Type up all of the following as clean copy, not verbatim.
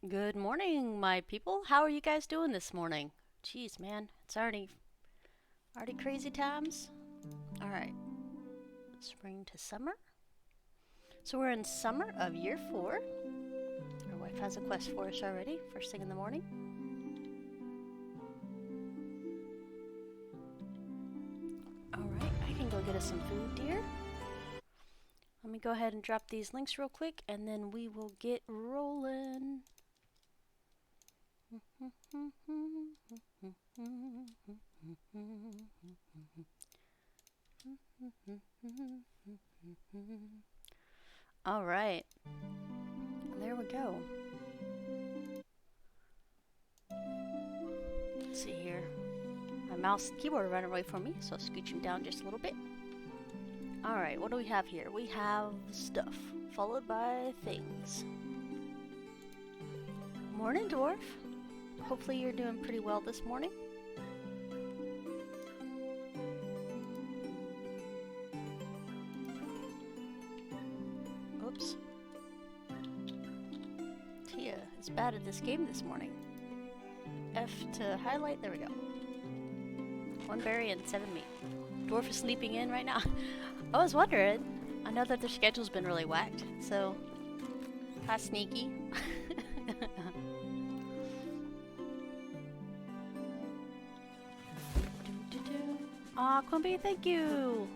Good morning, my people. How are you guys doing this morning? Jeez, man, it's already crazy times. All right, spring to summer. So we're in summer of year 4. Our wife has a quest for us already, first thing in the morning. All right, I can go get us some food, dear. Let me go ahead and drop these links real quick, and then we will get rolling. All right, there we go. Let's see here. My mouse and keyboard ran away from me, so I'll scooch him down just a little bit. Alright, what do we have here? We have stuff, followed by things. Morning, dwarf. Hopefully you're doing pretty well this morning. Oops. Tia is bad at this game this morning. F to highlight, there we go. 1 berry and 7 meat. Dwarf is sleeping in right now. I was wondering. I know that their schedule's been really whacked, so hi, Sneaky. Aw, Quimby, thank you.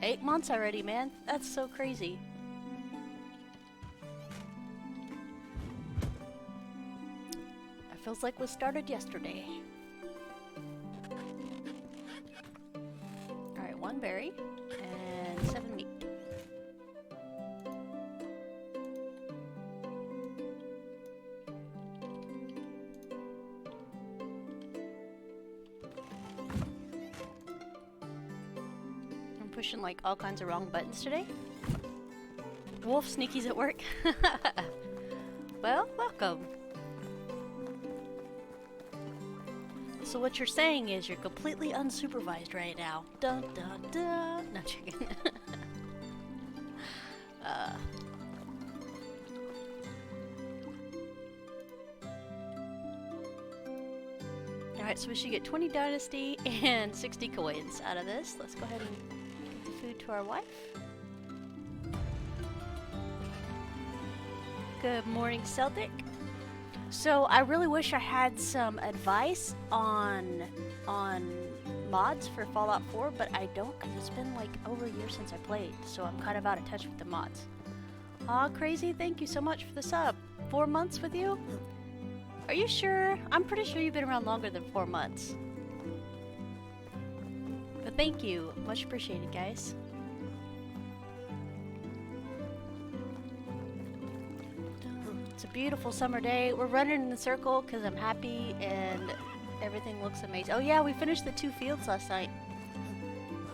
8 months already, man. That's so crazy. It feels like we started yesterday. Alright, 1 berry and 7 meat. I'm pushing like all kinds of wrong buttons today. Wolf Sneaky's at work. Well, welcome. So what you're saying is you're completely unsupervised right now. Dun dun dun. Not chicken. Alright, so we should get 20 Dynasty and 60 coins out of this. Let's go ahead and give the food to our wife. Good morning, Celtic. So I really wish I had some advice on mods for Fallout 4, but I don't, because it's been like over a year since I played, so I'm kind of out of touch with the mods. Aw, Crazy, thank you so much for the sub. 4 months with you? Are you sure? I'm pretty sure you've been around longer than 4 months. But thank you. Much appreciated, guys. It's a beautiful summer day. We're running in a circle because I'm happy and everything looks amazing. Oh yeah, we finished the 2 fields last night.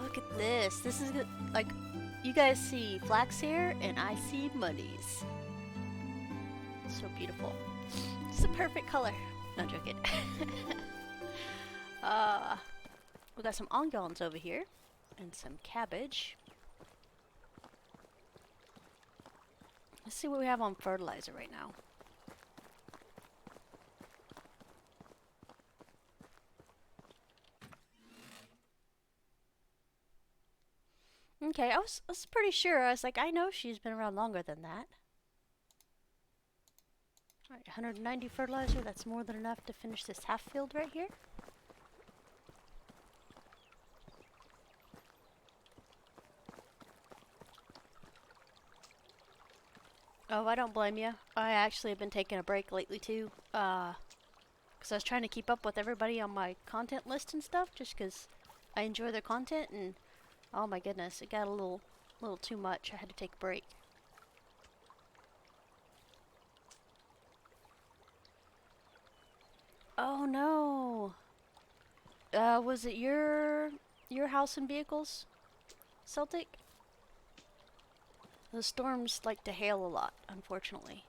Look at this. This is like, you guys see flax here and I see muddies. So beautiful. It's the perfect color. No, joking. We got some onions over here and some cabbage. Let's see what we have on fertilizer right now. Okay, I was pretty sure. I was like, I know she's been around longer than that. Alright, 190 fertilizer. That's more than enough to finish this half field right here. Oh, I don't blame you. I actually have been taking a break lately too. Because I was trying to keep up with everybody on my content list and stuff, just because I enjoy their content, and oh my goodness, it got a little too much. I had to take a break. Oh no. Was it your house and vehicles, Celtic? The storms like to hail a lot, unfortunately.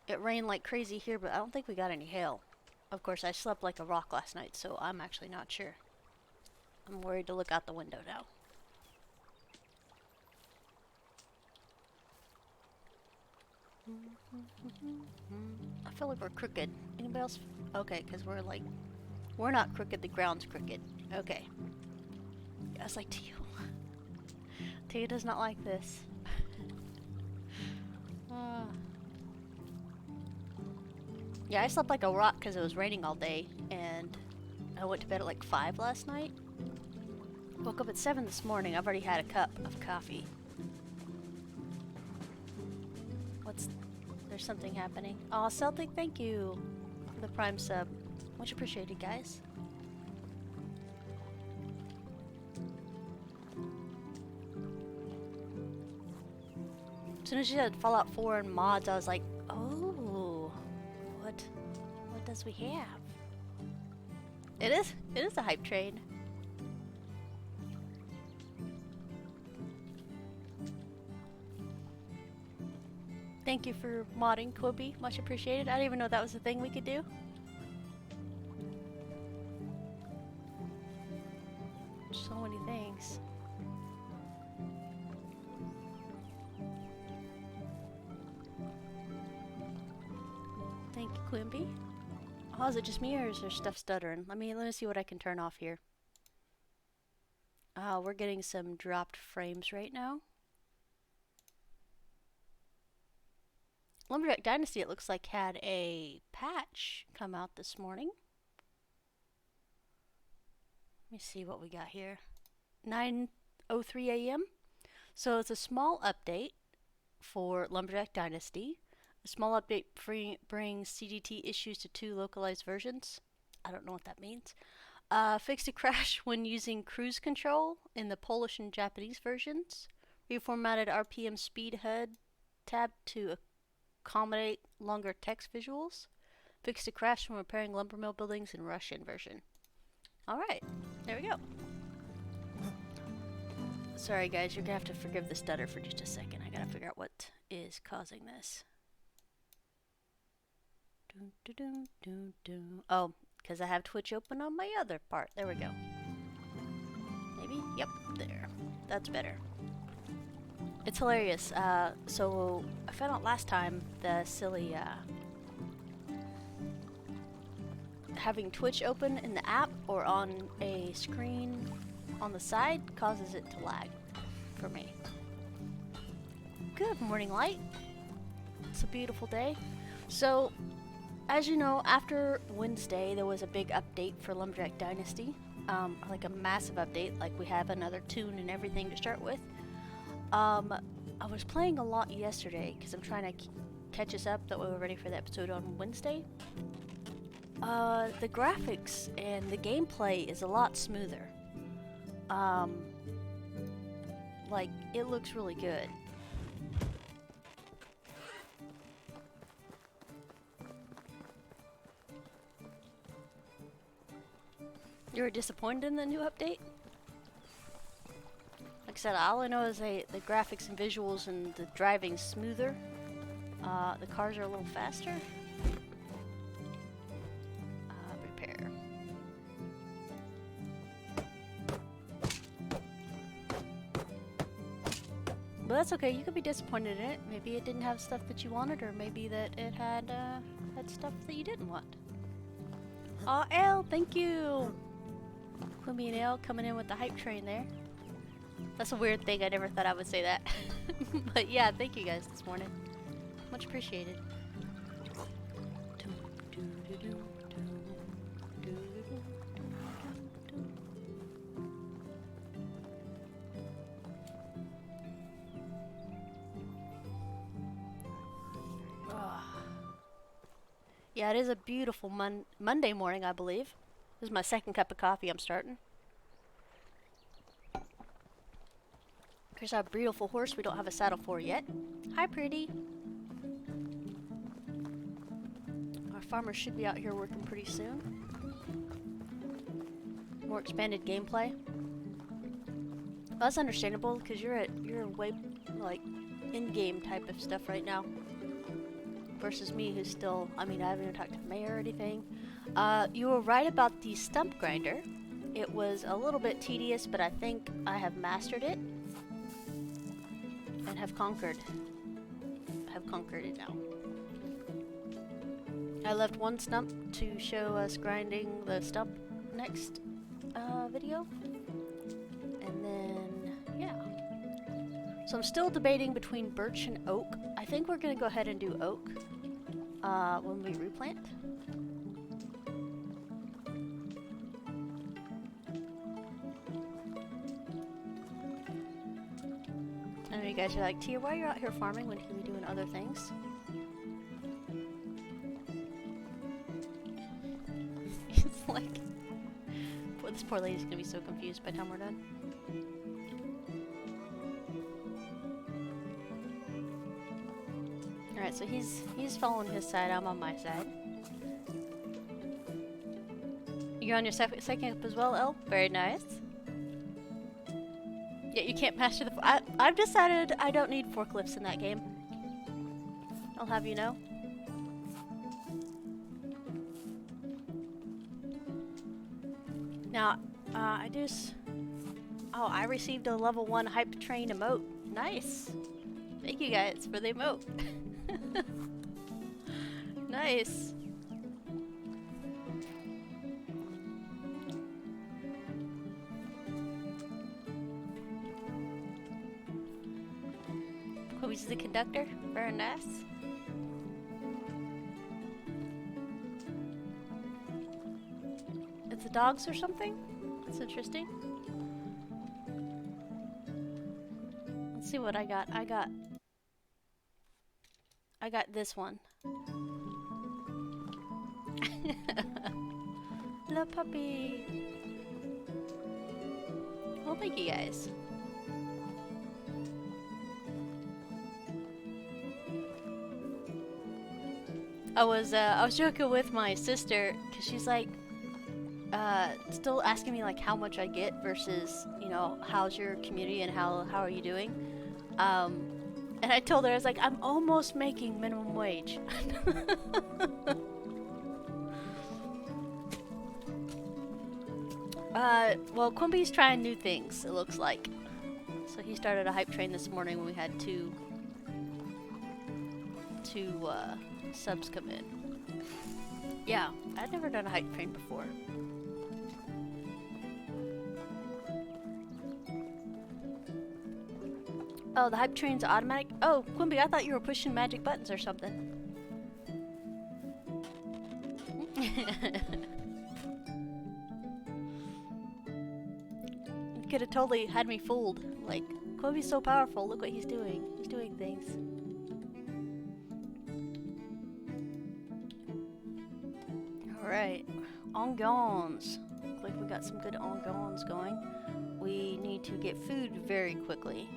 It rained like crazy here, but I don't think we got any hail. Of course, I slept like a rock last night, so I'm actually not sure. I'm worried to look out the window now. I feel like we're crooked. Anybody else? Okay, because we're like, we're not crooked, the ground's crooked. Okay. I was like, Tio. Tio does not like this. Yeah, I slept like a rock because it was raining all day, and I went to bed at like 5 last night. Woke up at 7 this morning. I've already had a cup of coffee. There's something happening. Oh, Celtic, thank you for the Prime sub. Much appreciated, guys. As soon as you said Fallout 4 and mods, I was like, oh, what does we have? It is a hype train. Thank you for modding, Quibi. Much appreciated. I didn't even know that was a thing we could do. So many things. Thank you, Quimby. Oh, is it just me or is there stuff stuttering? Let me see what I can turn off here. We're getting some dropped frames right now. Lumberjack Dynasty, it looks like, had a patch come out this morning. Let me see what we got here. 9:03 a.m. So it's a small update for Lumberjack Dynasty. A small update brings CDT issues to 2 localized versions. I don't know what that means. Fixed a crash when using cruise control in the Polish and Japanese versions. Reformatted RPM speed HUD tab to accommodate longer text visuals. Fixed a crash when repairing lumber mill buildings in Russian version. Alright, there we go. Sorry guys, you're gonna have to forgive the stutter for just a second. I gotta figure out what is causing this. Oh, because I have Twitch open on my other part. There we go. Maybe? Yep, there. That's better. It's hilarious. So I found out last time the silly having Twitch open in the app or on a screen on the side causes it to lag for me. Good morning, Light. It's a beautiful day. So, as you know, after Wednesday there was a big update for Lumberjack Dynasty. Like a massive update, like we have another tune and everything to start with. I was playing a lot yesterday because I'm trying to catch us up that we were ready for the episode on Wednesday. The graphics and the gameplay is a lot smoother. Like, it looks really good. You were disappointed in the new update? Like I said, all I know is the graphics and visuals and the driving's smoother. The cars are a little faster. Repair. But that's okay, you could be disappointed in it. Maybe it didn't have stuff that you wanted, or maybe that it had stuff that you didn't want. Aw, Elle, thank you! Quimby and Ale coming in with the hype train there. That's a weird thing, I never thought I would say that. But yeah, thank you guys this morning. Much appreciated. Yeah, it is a beautiful Monday morning, I believe. This is my second cup of coffee I'm starting. Here's our beautiful horse we don't have a saddle for yet. Hi, pretty. Our farmers should be out here working pretty soon. More expanded gameplay. Well, that's understandable because you're way like in-game type of stuff right now. Versus me, who's still, I mean, I haven't even talked to Mayor or anything. You were right about the stump grinder. It was a little bit tedious, but I think I have mastered it. And have conquered it now. I left one stump to show us grinding the stump next video. And then, yeah. So I'm still debating between birch and oak. I think we're gonna go ahead and do oak when we replant. I know you guys are like, Tia, why are you out here farming when you can be doing other things? It's like, boy, this poor lady's gonna be so confused by the time we're done. Alright, so he's following his side, I'm on my side. You're on your second up as well, Elle? Very nice. Yeah, you can't master the... I've decided I don't need forklifts in that game. I'll have you know. Now, I do... Oh, I received a level 1 hype train emote. Nice. Thank you guys for the emote. Nice. Who's the conductor? Very nice. It's the dogs or something? That's interesting. Let's see what I got. I got this one. Little puppy. Well, thank you guys. I was joking with my sister because she's like, still asking me like how much I get versus, you know, how's your community and how are you doing? And I told her, I was like, I'm almost making minimum wage. Well, Quimby's trying new things, it looks like. So he started a hype train this morning when we had two subs come in. Yeah, I'd never done a hype train before. Oh, the hype train's automatic? Oh, Quimby, I thought you were pushing magic buttons or something. You could have totally had me fooled. Like, Quimby's so powerful, look what he's doing. He's doing things. Alright, engons. Looks like we got some good engons going. We need to get food very quickly.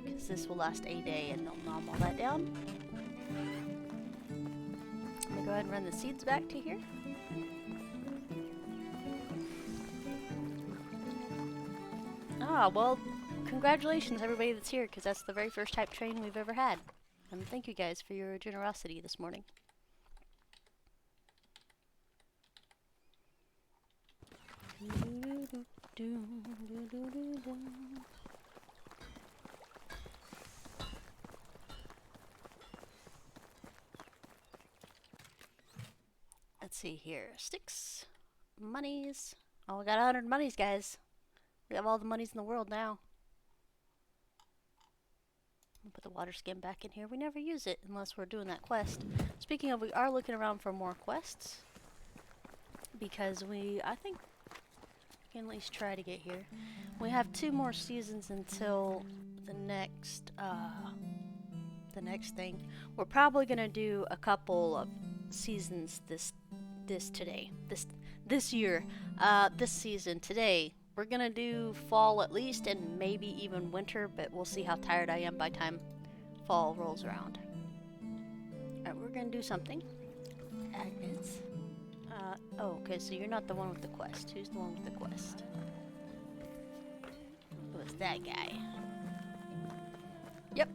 Because this will last a day and they'll nom all that down. I'm gonna go ahead and run the seeds back to here. Ah, well, congratulations everybody that's here, because that's the very first hype train we've ever had. And thank you guys for your generosity this morning. Let's see here. Sticks. Monies. Oh, we got 100 monies, guys. We have all the monies in the world now. I'll put the water skin back in here. We never use it unless we're doing that quest. Speaking of, we are looking around for more quests. Because I think we can at least try to get here. We have 2 more seasons until the next thing. We're probably gonna do a couple of seasons this year. This season today. We're gonna do fall at least, and maybe even winter, but we'll see how tired I am by the time fall rolls around. Alright, we're gonna do something. Agnes. Oh, okay, so you're not the one with the quest. Who's the one with the quest? Oh, it's that guy. Yep.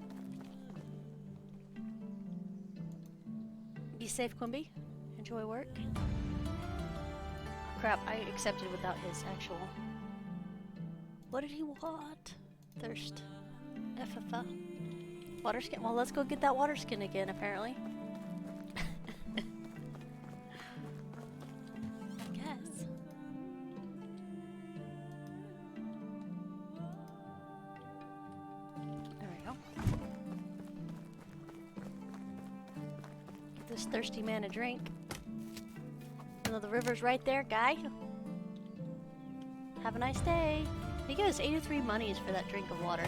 Be safe, Quimby. Enjoy work. Crap, I accepted without his actual... What did he want? Thirst. FFA. Water skin. Well, let's go get that water skin again, apparently. go. Get this thirsty man a drink. You know the river's right there, guy. Have a nice day. He gave us 83 monies for that drink of water.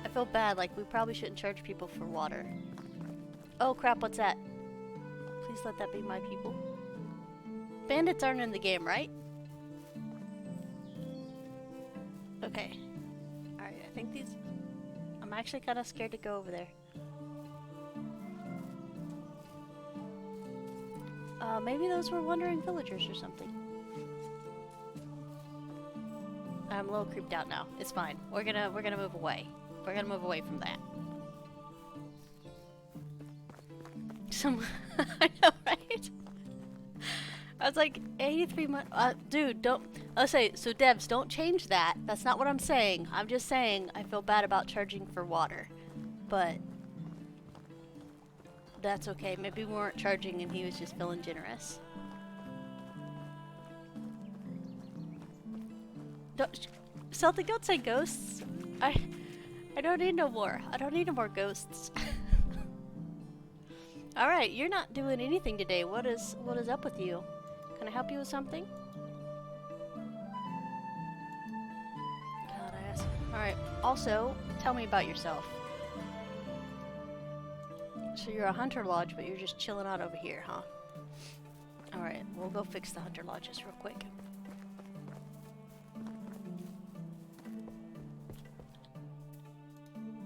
I feel bad, like we probably shouldn't charge people for water. Oh crap, what's that? Please let that be my people. Bandits aren't in the game, right? Okay. Alright, I think these... I'm actually kind of scared to go over there. Maybe those were wandering villagers or something. I'm a little creeped out now. It's fine. We're gonna move away. We're gonna move away from that. I know, right? I was like, 83 months. Dude, don't. I'll say, so devs, don't change that. That's not what I'm saying. I'm just saying I feel bad about charging for water. But that's okay. Maybe we weren't charging and he was just feeling generous. Celtic, don't say ghosts. I don't need no more. I don't need no more ghosts. Alright, you're not doing anything today. What is up with you? Can I help you with something? God, I asked. Alright, also, tell me about yourself. So you're a hunter lodge, but you're just chilling out over here, huh? Alright, we'll go fix the hunter lodges real quick.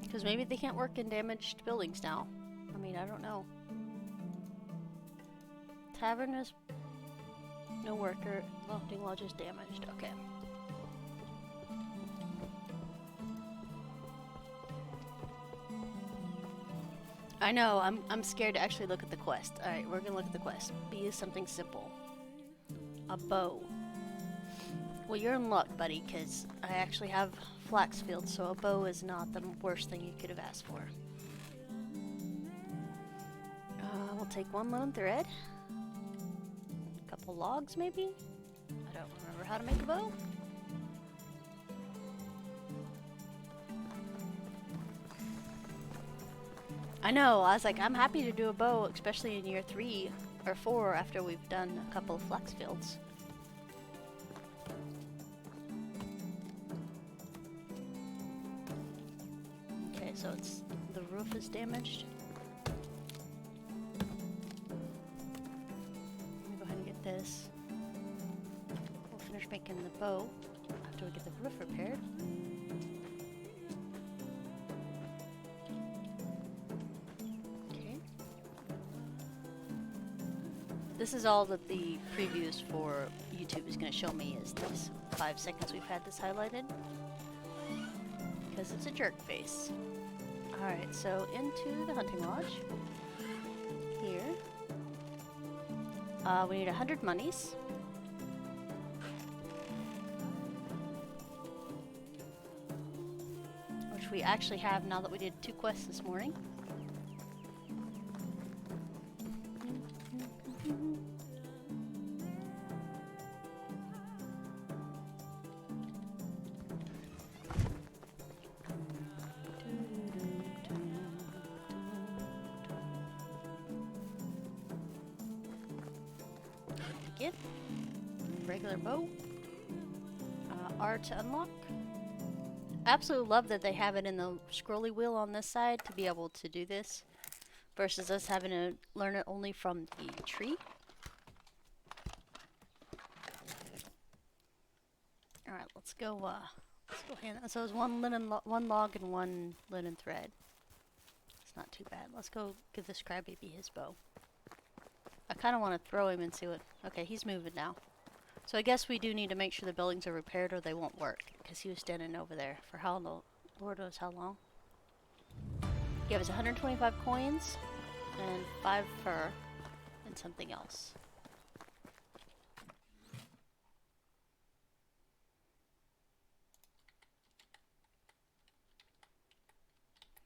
Because maybe they can't work in damaged buildings now. I mean, I don't know. Tavern is no worker. Lofting lodge is damaged. Okay. I know. I'm scared to actually look at the quest. All right, we're gonna look at the quest. B is something simple. A bow. Well, you're in luck, buddy, because I actually have flax fields, so a bow is not the worst thing you could have asked for. We'll take one lone thread. A couple logs, maybe? I don't remember how to make a bow. I know, I was like, I'm happy to do a bow, especially in year 3 or 4 after we've done a couple of flax fields. Okay, so it's the roof is damaged. Let me go ahead and get this. We'll finish making the bow after we get the roof repaired. This is all that the previews for YouTube is going to show me is these 5 seconds we've had this highlighted. Because it's a jerk face. Alright, so into the hunting lodge. Here. We need 100 monies. Which we actually have now that we did 2 quests this morning. Regular bow. R to unlock. Absolutely love that they have it in the scrolly wheel on this side to be able to do this versus us having to learn it only from the tree. Alright, let's go hand that. So it's one log and 1 linen thread. It's not too bad. Let's go give this crybaby his bow. I kind of want to throw him and see what... Okay, he's moving now. So I guess we do need to make sure the buildings are repaired or they won't work. Because he was standing over there for how long? Lord knows how long. Gave us 125 coins and 5 fur and something else.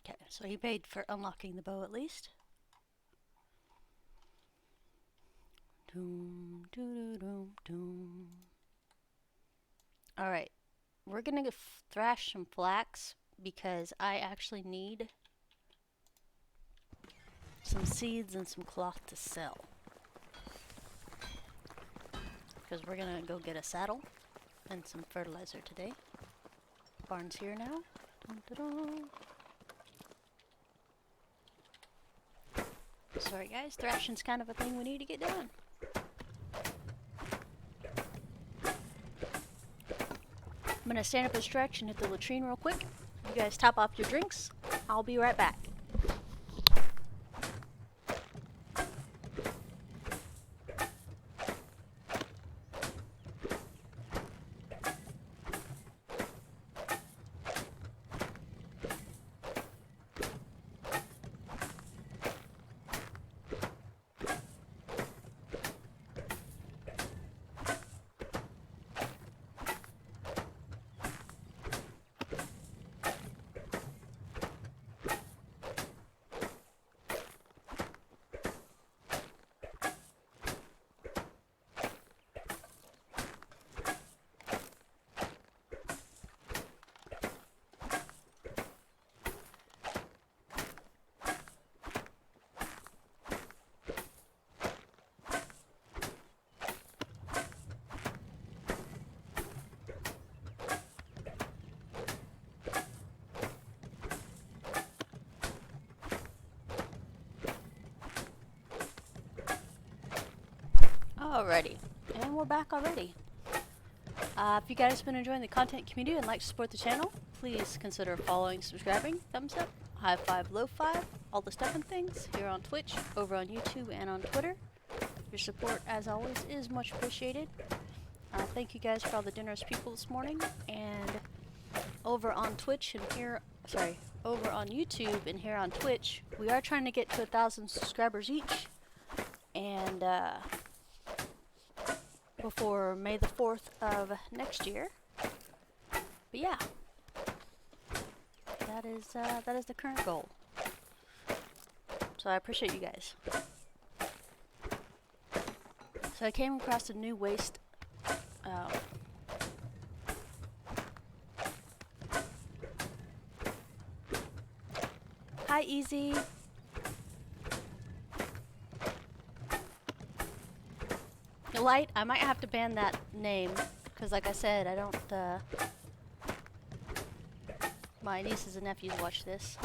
Okay, so he paid for unlocking the bow at least. Doom, doo, doom, doom. Alright, we're gonna thrash some flax because I actually need some seeds and some cloth to sell. Because we're gonna go get a saddle and some fertilizer today. Barn's here now. Dun, dun, dun. Sorry guys, thrashing's kind of a thing we need to get done. I'm gonna stand up and stretch and hit the latrine real quick. You guys top off your drinks. I'll be right back. Alrighty, and we're back already. If you guys have been enjoying the content community and like to support the channel, please consider following, subscribing, thumbs up, high five, low five, all the stuff and things here on Twitch, over on YouTube, and on Twitter. Your support, as always, is much appreciated. Thank you guys for all the generous people this morning. And over on Twitch and here, over on YouTube and here on Twitch, we are trying to get to 1,000 subscribers each. And before May the 4th of next year. But yeah, that is the current goal. So I appreciate you guys. So I came across a new waste. Hi, Easy. Light, I might have to ban that name, because like I said, I don't, my nieces and nephews watch this.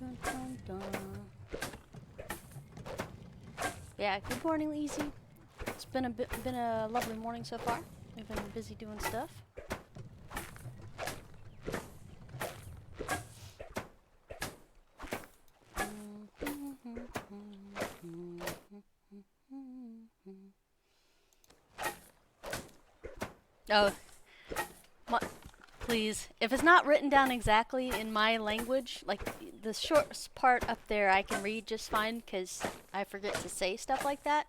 Dun, dun, dun. Yeah, good morning, Easy. It's been a lovely morning so far. We've been busy doing stuff. Oh, please, if it's not written down exactly in my language, like the short part up there I can read just fine because I forget to say stuff like that.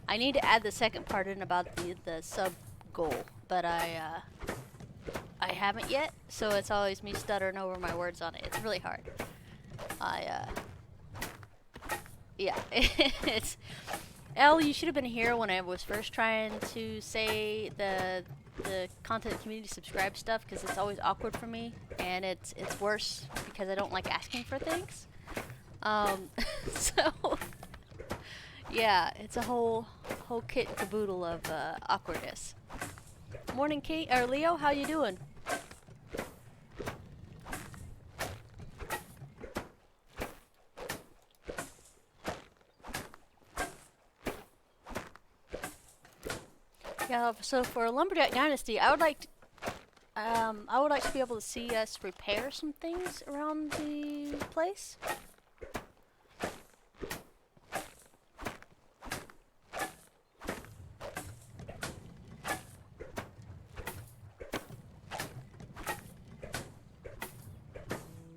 I need to add the second part in about the sub goal, but I haven't yet, so it's always me stuttering over my words on it. It's really hard. Yeah, it's... Elle, you should have been here when I was first trying to say the content community subscribe stuff, because it's always awkward for me, and it's worse because I don't like asking for things. So yeah, it's a whole kit and caboodle of awkwardness. Morning, Kate or Leo, how you doing? Yeah, so for Lumberjack Dynasty, I would like to be able to see us repair some things around the place.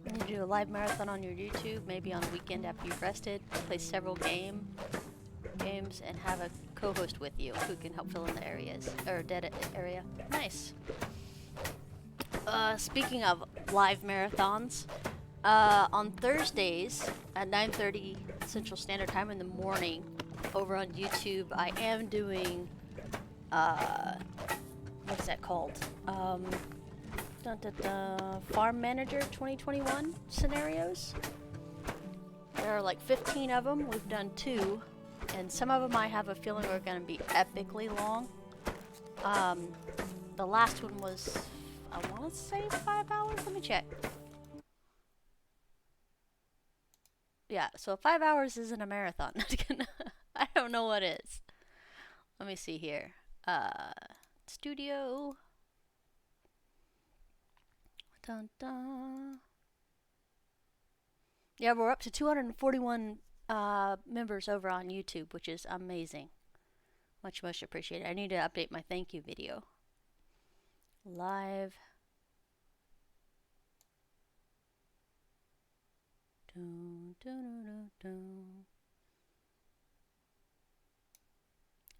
You do a live marathon on your YouTube, maybe on a weekend after you've rested, play several games, and have a co-host with you who can help fill in the areas, or dead area. Nice. Speaking of live marathons, on Thursdays at 9:30 Central Standard Time in the morning over on YouTube, I am doing what is that called? Farm Manager 2021 scenarios. There are like 15 of them. We've done 2, and some of them I have a feeling are going to be epically long. The last one was, I want to say 5 hours. Let me check. Yeah, so 5 hours isn't a marathon. I don't know what is. Let me see here. Studio. Dun, dun. Yeah, we're up to 241 members over on YouTube, which is amazing. Much, much appreciated. I need to update my thank you video. Live. Dun, dun, dun, dun, dun.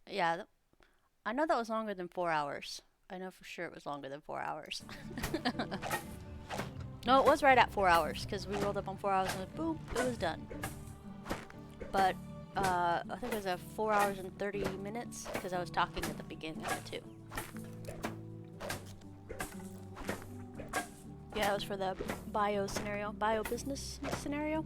Yeah, I know that was longer than 4 hours. I know for sure it was longer than 4 hours. No, it was right at 4 hours, because we rolled up on 4 hours and boom, it was done. But, I think it was 4 hours and 30 minutes, because I was talking at the beginning of it, too. Yeah, it was for the bio business scenario.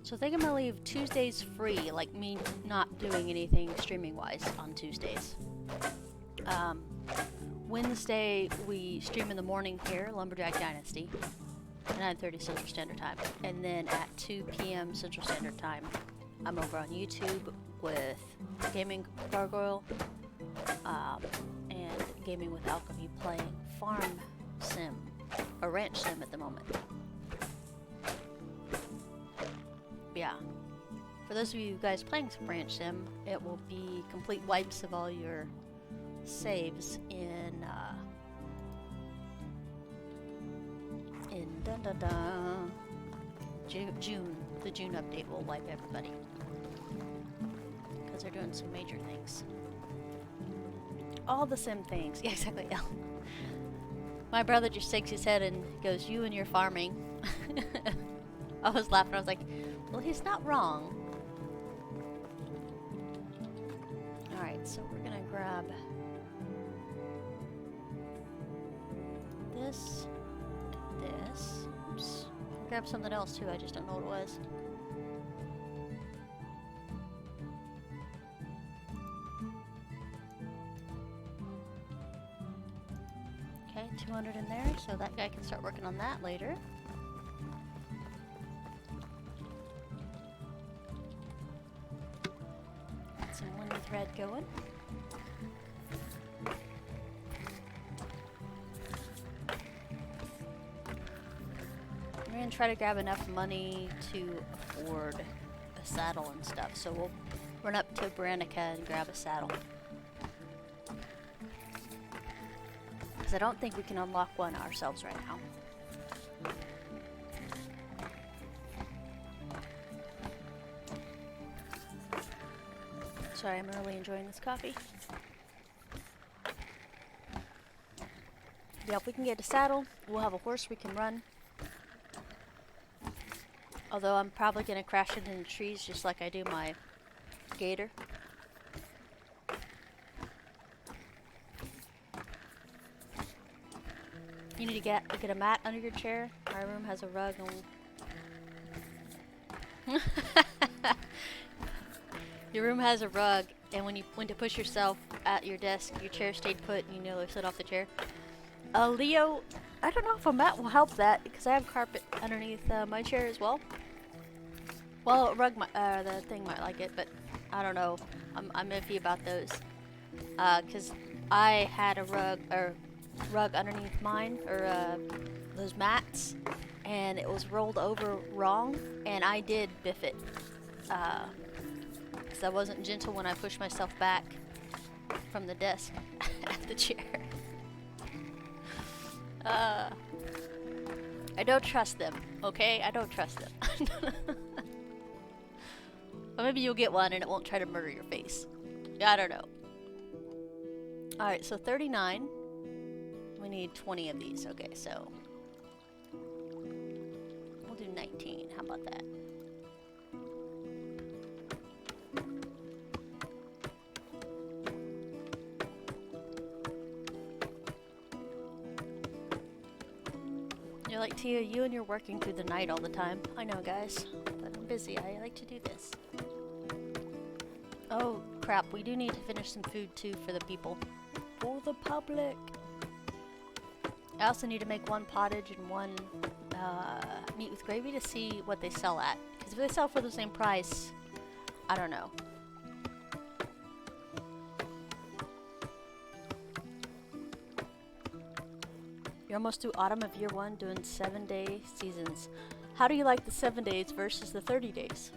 So I think I'm gonna leave Tuesdays free, like me not doing anything streaming wise on Tuesdays. Wednesday we stream in the morning here, Lumberjack Dynasty, at 9:30 Central Standard Time, and then at 2 p.m. Central Standard Time, I'm over on YouTube with Gaming Gargoyle and Gaming with Alchemy, playing Farm Sim, or Ranch Sim at the moment. Yeah. For those of you guys playing some Ranch Sim, it will be complete wipes of all your saves in June. The June update will wipe everybody, because they're doing some major things. All the sim things. Yeah, exactly. Yeah. My brother just shakes his head and goes, "You and your farming." I was laughing. I was like, well, he's not wrong. Alright, so we're gonna grab this and this. Oops. Grab something else too, I just don't know what it was. Okay, 200 in there, so that guy can start working on that later. Some linen thread going. We're gonna try to grab enough money to afford a saddle and stuff, so we'll run up to Veronica and grab a saddle. Because I don't think we can unlock one ourselves right now. Sorry, I'm really enjoying this coffee. Yeah, if we can get a saddle, we'll have a horse we can run. Although I'm probably going to crash into the trees just like I do my gator. You need to get a mat under your chair. My room has a rug and your room has a rug, and when you went to push yourself at your desk, your chair stayed put and you nearly slid off the chair. Leo, I don't know if a mat will help that, because I have carpet underneath my chair as well. Well, a rug the thing might like it, but I don't know. I'm iffy about those. Because I had a rug underneath mine, or those mats, and it was rolled over wrong, and I did biff it. Because I wasn't gentle when I pushed myself back from the desk at the chair. I don't trust them, okay? I don't trust them. Or maybe you'll get one and it won't try to murder your face. I don't know. Alright, so 39. We need 20 of these. Okay, so we'll do 19. How about that? like, Tia, you and you're working through the night all the time. I know, guys, but I'm busy. I like to do this. Oh, crap. We do need to finish some food, too, for the people. For the public. I also need to make one pottage and one meat with gravy to see what they sell at. Because if they sell for the same price, I don't know. You're almost through autumn of year 1 doing 7-day seasons. How do you like the 7 days versus the 30 days?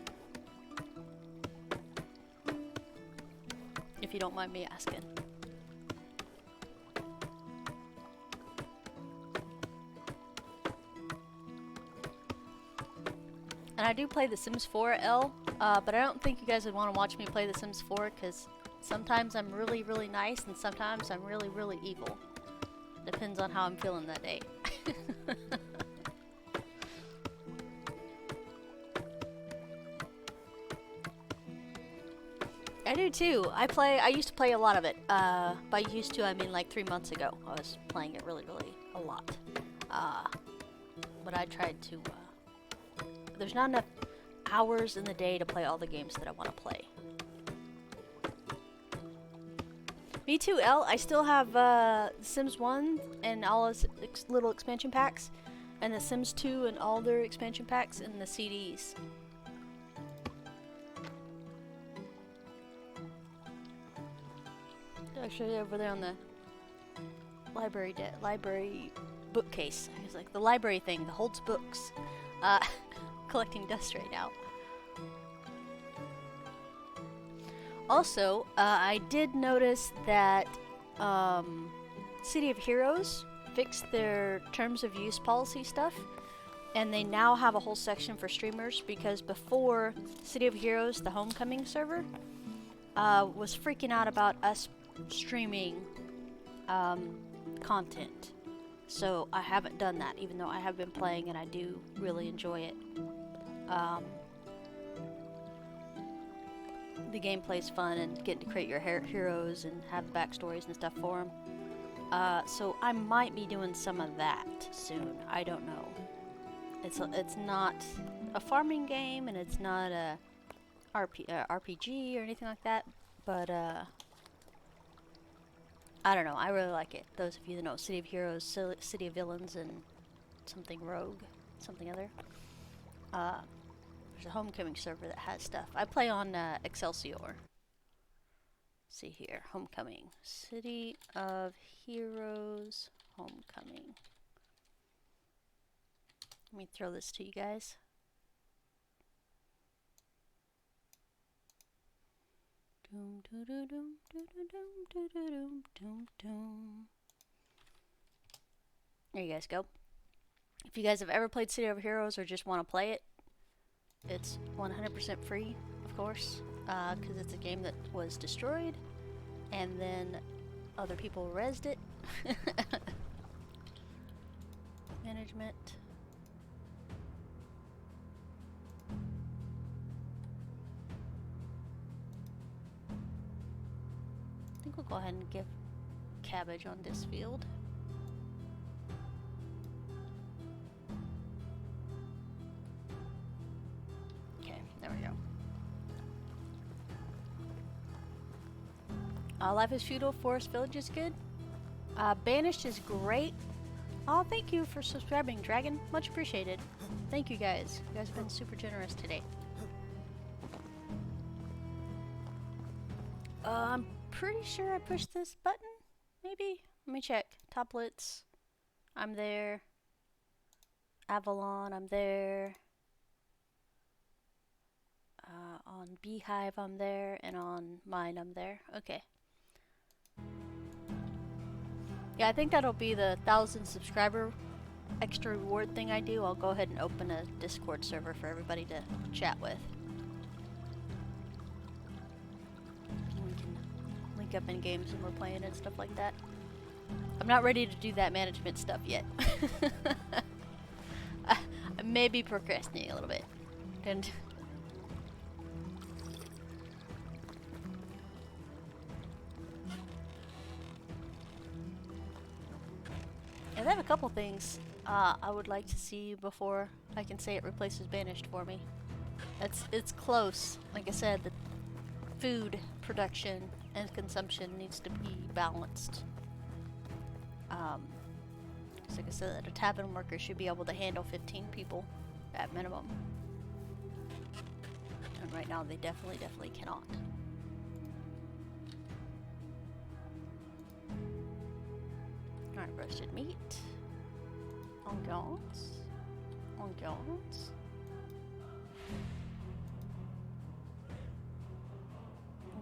If you don't mind me asking. And I do play The Sims 4, L, but I don't think you guys would want to watch me play The Sims 4 because sometimes I'm really, really nice and sometimes I'm really, really evil. Depends on how I'm feeling that day. I do too. I used to play a lot of it. By used to, I mean like 3 months ago. I was playing it really, really a lot. But I tried to, there's not enough hours in the day to play all the games that I want to play. Me too, L. I still have Sims 1 and all its little expansion packs, and the Sims 2 and all their expansion packs and the CDs. Actually, over there on the library bookcase. It's like the library thing that holds books. Collecting dust right now. Also, I did notice that City of Heroes fixed their terms of use policy stuff, and they now have a whole section for streamers, because before City of Heroes, the Homecoming server, was freaking out about us streaming content. So I haven't done that, even though I have been playing and I do really enjoy it. The gameplay's fun and getting to create your heroes and have backstories and stuff for them. So I might be doing some of that soon. I don't know. It's not a farming game and it's not a RPG or anything like that. But I don't know. I really like it. Those of you that know City of Heroes, City of Villains, and something Rogue, something other. There's a Homecoming server that has stuff. I play on Excelsior. Let's see here. Homecoming. City of Heroes Homecoming. Let me throw this to you guys. There you guys go. If you guys have ever played City of Heroes or just want to play it, it's 100% free, of course, because it's a game that was destroyed and then other people rezzed it. Management. I think we'll go ahead and give cabbage on this field. Okay, there we go. Life is Feudal, Forest Village is good. Banished is great. Oh, thank you for subscribing, Dragon. Much appreciated. Thank you guys. You guys have been super generous today. I'm pretty sure I pushed this button. Maybe? Let me check. Toplets. I'm there. Avalon, I'm there. On Beehive, I'm there. And on mine, I'm there. Okay. Yeah, I think that'll be the 1,000 subscriber extra reward thing I do. I'll go ahead and open a Discord server for everybody to chat with. We can link up in games when we're playing and stuff like that. I'm not ready to do that management stuff yet. I may be procrastinating a little bit. And they have a couple things I would like to see before I can say it replaces Banished for me. It's close. Like I said, the food production and consumption needs to be balanced. So like I said, a tavern worker should be able to handle 15 people at minimum. And right now they definitely cannot. Alright, roasted meat. Ambiance. Ambiance.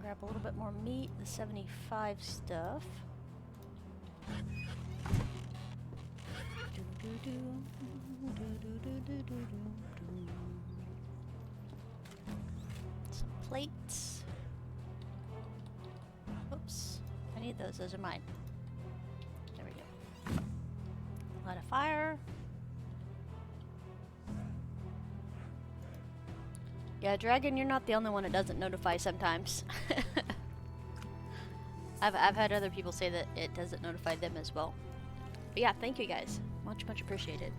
Grab a little bit more meat, the 75 stuff. Some plates. Oops, I need those. Those are mine. There we go. Light a fire. Yeah, Dragon, you're not the only one that doesn't notify sometimes. I've had other people say that it doesn't notify them as well. But yeah, thank you guys. Much appreciated.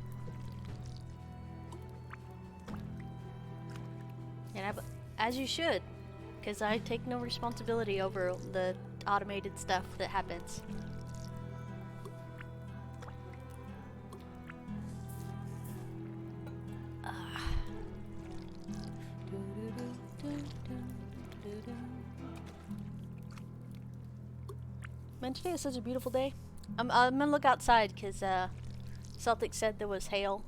And as you should, because I take no responsibility over the automated stuff that happens. Man, today is such a beautiful day. I'm gonna look outside because Celtic said there was hail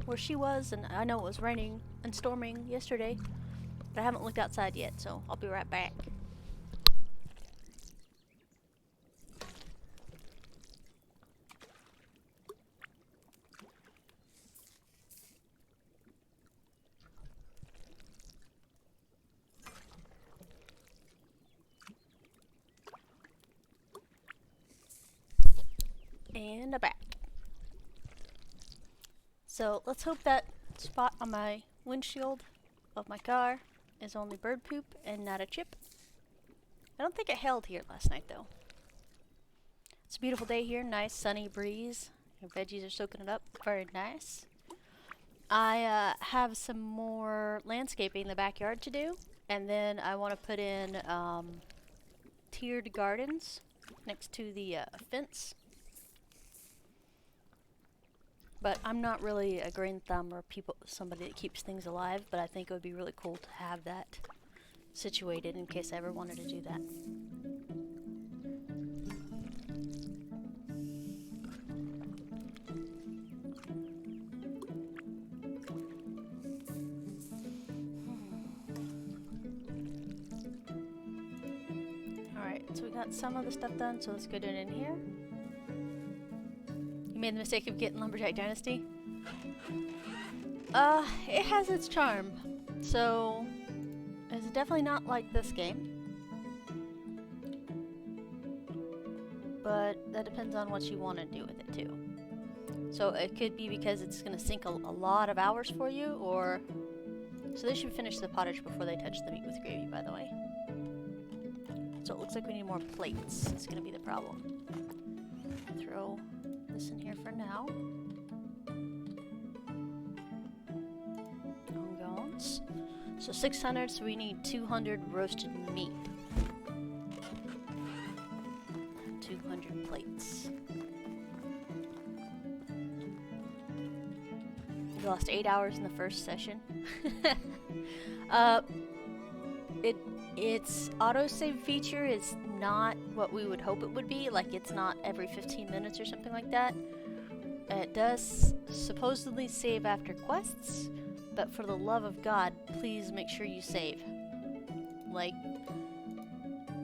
where she was, and I know it was raining and storming yesterday, but I haven't looked outside yet, so I'll be right back. And I'm back. So let's hope that spot on my windshield of my car is only bird poop and not a chip. I don't think it hailed here last night though. It's a beautiful day here, nice sunny breeze. Your veggies are soaking it up, very nice. I have some more landscaping in the backyard to do, and then I want to put in tiered gardens next to the fence. But I'm not really a green thumb or somebody that keeps things alive, but I think it would be really cool to have that situated in case I ever wanted to do that. Alright, so we got some of the stuff done, so let's get it in here. You made the mistake of getting Lumberjack Dynasty? It has its charm. So, it's definitely not like this game. But that depends on what you want to do with it too. So it could be because it's going to sink a lot of hours for you, or... So they should finish the pottage before they touch the meat with gravy, by the way. So it looks like we need more plates. It's going to be the problem. Throw this in here for now. Ongoings. So 600, so we need 200 roasted meat. 200 plates. We lost 8 hours in the first session. Its autosave feature is not what we would hope it would be. Like, it's not every 15 minutes or something like that. It does supposedly save after quests, but for the love of God, please make sure you save. Like,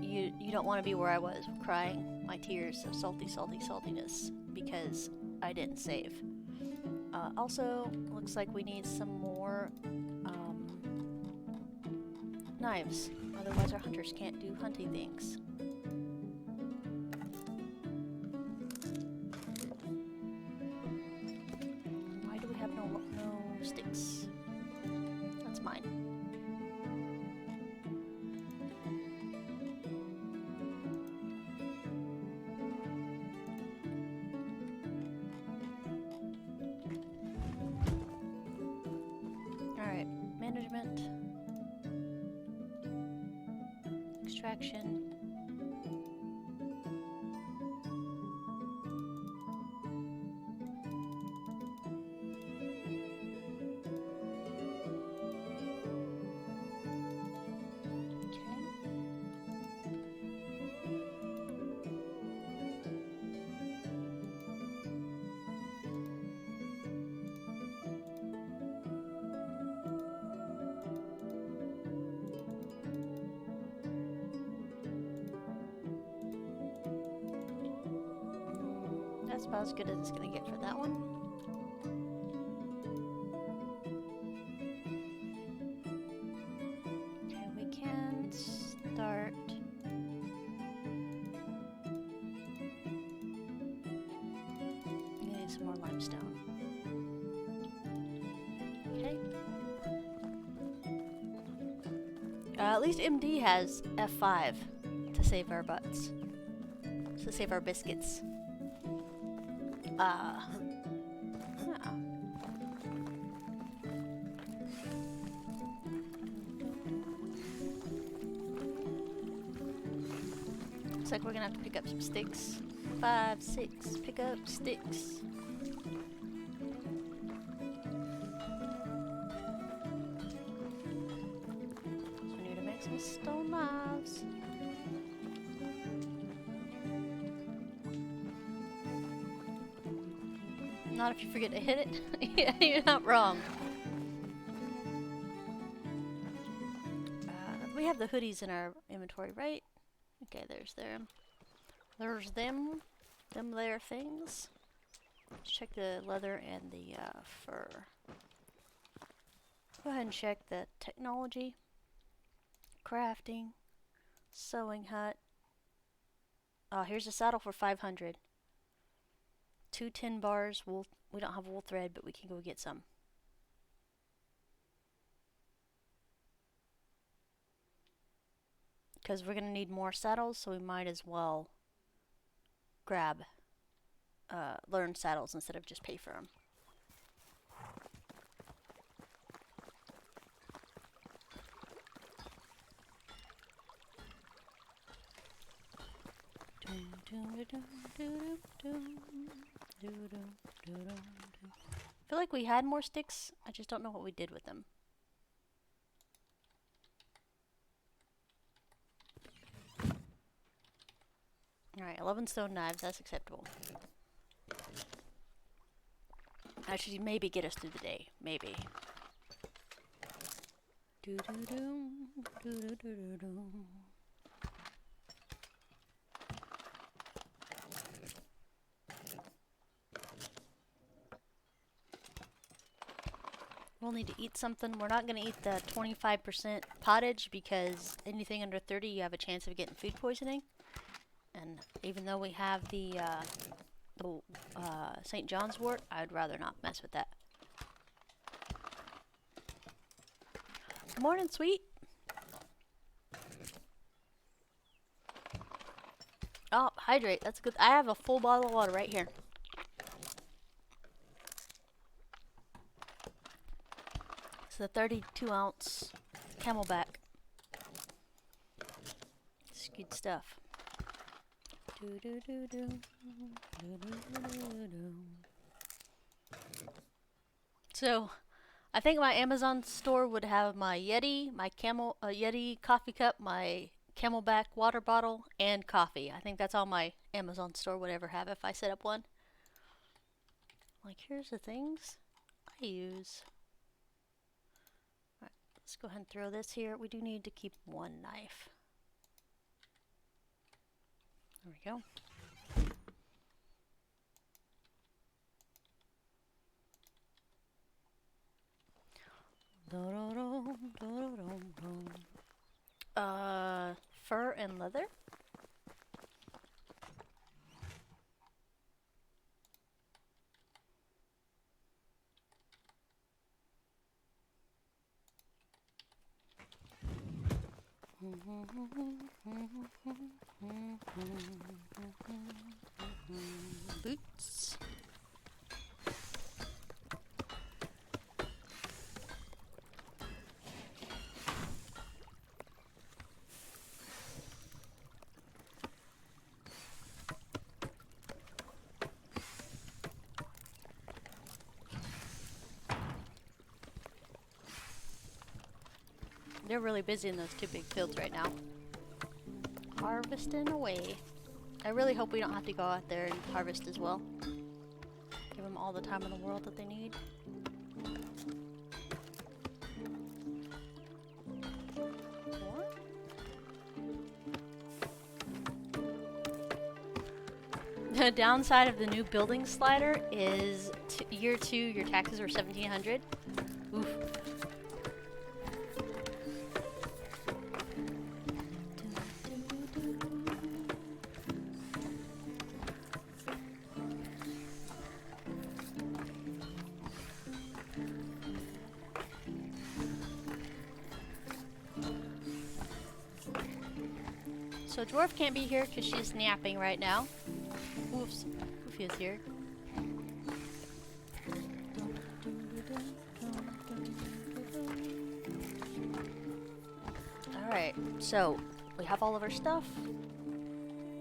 you don't want to be where I was, crying my tears of saltiness because I didn't save. Also, looks like we need some more knives. Otherwise our hunters can't do hunting things. Why do we have no sticks? That's mine. extraction. That's about as good as it's gonna get for that one. Okay, we can start. We need some more limestone. Okay. At least MD has F5 to save our butts. To save our biscuits. Huh. Looks like we're gonna have to pick up some sticks. 5, 6, pick up sticks. So we need to make some stone knives. Not if you forget to hit it. Yeah, you're not wrong. We have the hoodies in our inventory, right? Okay, there's them. There's them there things. Let's check the leather and the fur. Go ahead and check the technology, crafting, sewing hut. Oh, here's a saddle for 500. 2 10 bars. We don't have wool thread, but we can go get some. Because we're going to need more saddles, so we might as well grab, learn saddles instead of just pay for them. I feel like we had more sticks. I just don't know what we did with them. Alright, 11 stone knives. That's acceptable. Actually, maybe get us through the day. Maybe. We'll need to eat something. We're not going to eat the 25% pottage because anything under 30 you have a chance of getting food poisoning. And even though we have the St. John's wort, I'd rather not mess with that. Good morning, sweet. Oh, hydrate. That's good. I have a full bottle of water right here. It's the 32-ounce Camelback. It's good stuff. So, I think my Amazon store would have my Yeti, my Yeti coffee cup, my Camelback water bottle, and coffee. I think that's all my Amazon store would ever have if I set up one. Like, here's the things I use. Alright, let's go ahead and throw this here. We do need to keep one knife. There we go. Fur and leather. Boots. They're really busy in those two big fields right now. Harvesting away. I really hope we don't have to go out there and harvest as well. Give them all the time in the world that they need. The downside of the new building slider is year 2, your taxes are $1,700. Oof. So Dwarf can't be here because she's napping right now. Oops, Goofy is here. Alright, so we have all of our stuff.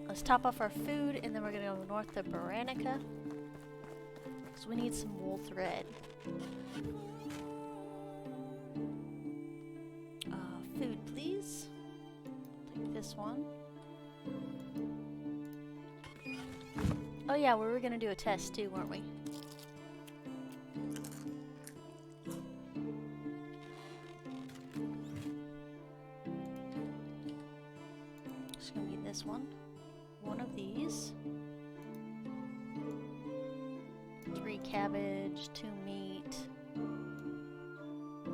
Let's top off our food and then we're gonna go north to Baranica. So we need some wool thread. Food, please. Take this one. Oh yeah, we were gonna do a test too, weren't we? It's gonna be this one. One of these. 3 cabbage, 2 meat. Oh,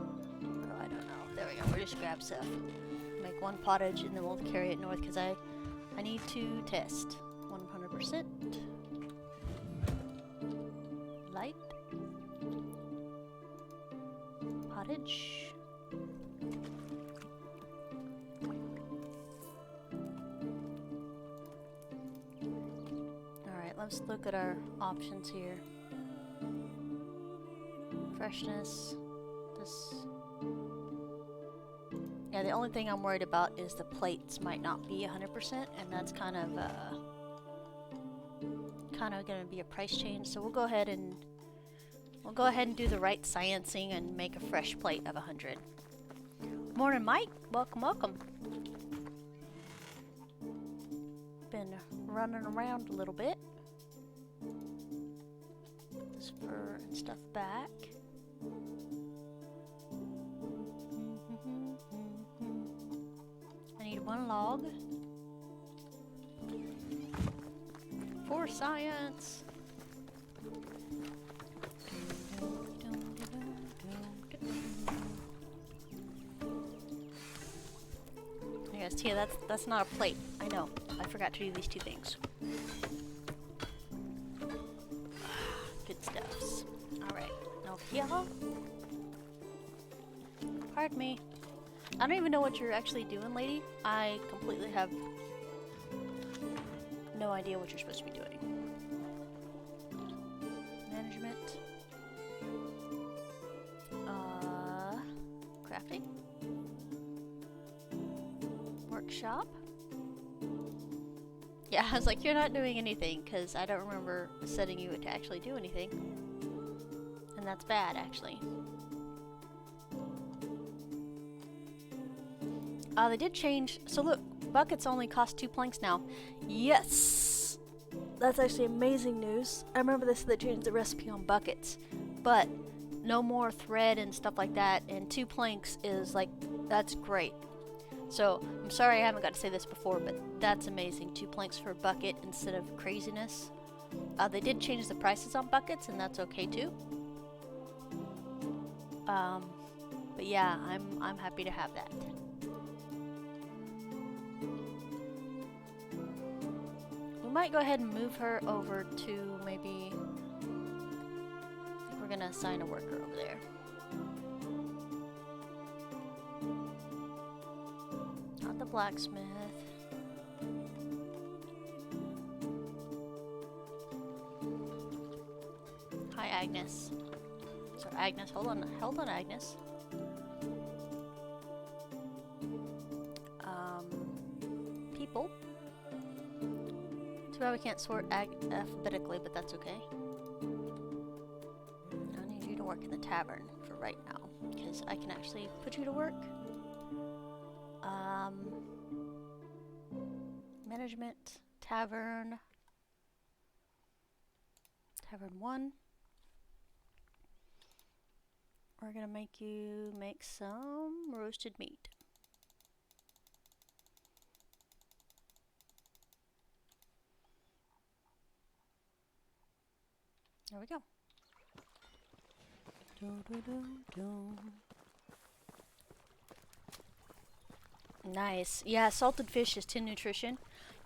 I don't know. There we go. We'll just grab stuff. Make 1 pottage and then we'll carry it north because I need to test 100%. Light. Pottage. Alright, let's look at our options here. Freshness. This. Yeah, the only thing I'm worried about is the plates might not be 100%, and that's kind of going to be a price change. So we'll go ahead and do the right sciencing and make a fresh plate of 100. Morning, Mike. Welcome, welcome. Been running around a little bit. This fur and stuff back. I need 1 log. For science. Yes, Tia, that's not a plate. I know. I forgot to do these 2 things. Good stuffs. Alright. Now here. Pardon me. I don't even know what you're actually doing, lady. I completely have no idea what you're supposed to be doing. Management. Crafting. Workshop. Yeah, I was like, you're not doing anything, because I don't remember setting you to actually do anything. And that's bad, actually. They did change. So look, buckets only cost 2 planks now. Yes! That's actually amazing news. I remember they changed the recipe on buckets. But no more thread and stuff like that. And 2 planks is like, that's great. So, I'm sorry I haven't got to say this before, but that's amazing. 2 planks for a bucket instead of craziness. They did change the prices on buckets, and that's okay too. But yeah, I'm happy to have that. We might go ahead and move her over to maybe. We're gonna assign a worker over there. Not the blacksmith. Hi, Agnes. So Agnes, hold on, Agnes. People. Too bad we can't sort alphabetically, but that's okay. I need you to work in the tavern for right now, because I can actually put you to work. Management, Tavern, Tavern 1. We're gonna make you make some roasted meat. There we go. Nice. Yeah, salted fish is 10 nutrition.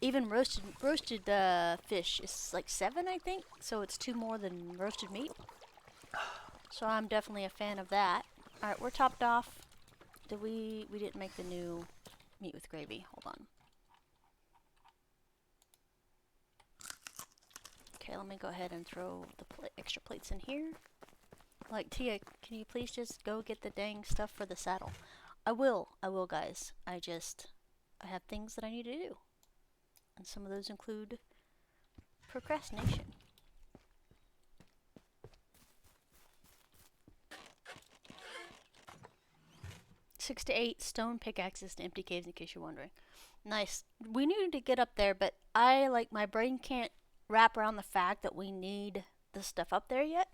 Even roasted fish is like 7, I think. So it's 2 more than roasted meat. So I'm definitely a fan of that. All right, we're topped off. Did we didn't make the new meat with gravy. Hold on. Okay, let me go ahead and throw the extra plates in here. Like, Tia, can you please just go get the dang stuff for the saddle? I will, guys. I have things that I need to do. And some of those include procrastination. Six to 8 stone pickaxes to empty caves, in case you're wondering. Nice. We needed to get up there, but my brain can't wrap around the fact that we need the stuff up there yet.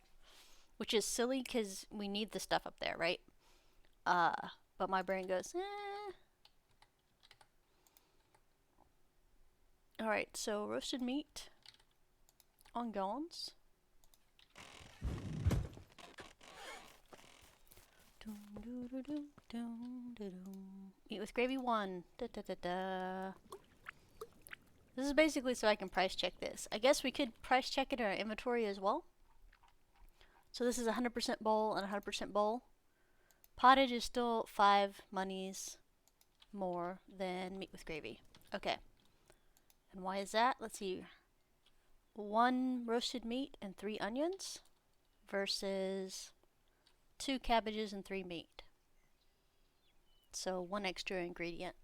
Which is silly, because we need the stuff up there, right? But my brain goes, eh. Alright, so roasted meat on gallons. Meat with gravy 1. This is basically so I can price check this. I guess we could price check it in our inventory as well. So this is 100% bowl and 100% bowl. Pottage is still 5 monies more than meat with gravy. Okay. And why is that? Let's see. 1 roasted meat and 3 onions versus 2 cabbages and 3 meat. So 1 extra ingredient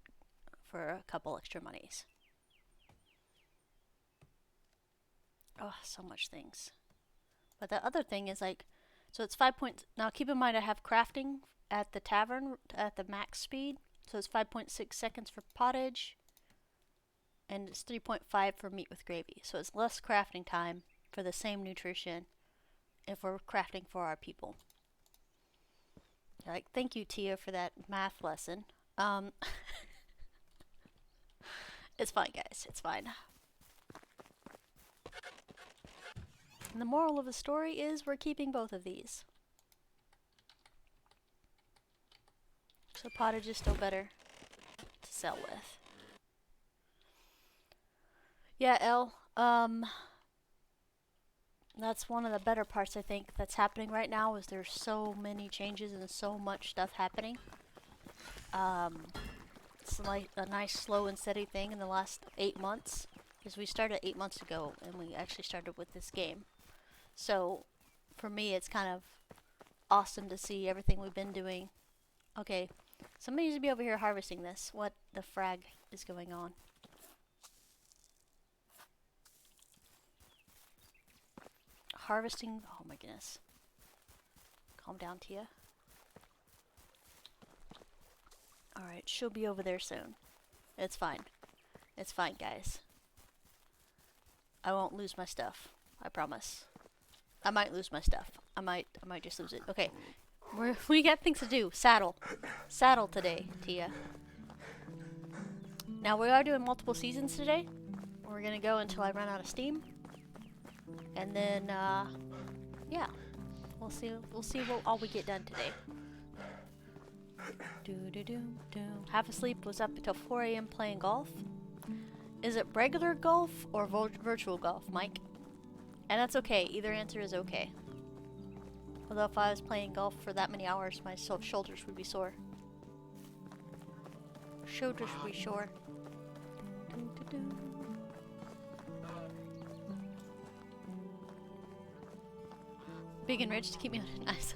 for a couple extra monies. Oh, so much things. But the other thing is like, so it's 5 points. Now keep in mind I have crafting at the tavern at the max speed. So it's 5.6 seconds for pottage. And it's 3.5 for meat with gravy. So it's less crafting time for the same nutrition if we're crafting for our people. Like, thank you, Tia, for that math lesson. It's fine, guys. It's fine. And the moral of the story is we're keeping both of these. So pottage is still better to sell with. Yeah, Elle. That's one of the better parts, I think, that's happening right now, is there's so many changes and so much stuff happening. It's like a nice slow and steady thing in the last 8 months. Because we started 8 months ago, and we actually started with this game. So, for me, it's kind of awesome to see everything we've been doing. Okay, somebody needs to be over here harvesting this. What the frag is going on? Harvesting, oh my goodness. Calm down, Tia. Alright, she'll be over there soon. It's fine. It's fine, guys. I won't lose my stuff. I promise. I might lose my stuff. I might just lose it. Okay. We got things to do. Saddle. Saddle today, Tia. Now, we are doing multiple seasons today. We're gonna go until I run out of steam. And then, yeah. We'll see what all we get done today. Half asleep, was up until 4 a.m. playing golf. Is it regular golf or virtual golf, Mike? And that's okay. Either answer is okay. Although if I was playing golf for that many hours, my shoulders would be sore. Shoulders would be sore. Big and rich to keep me on it. Nice.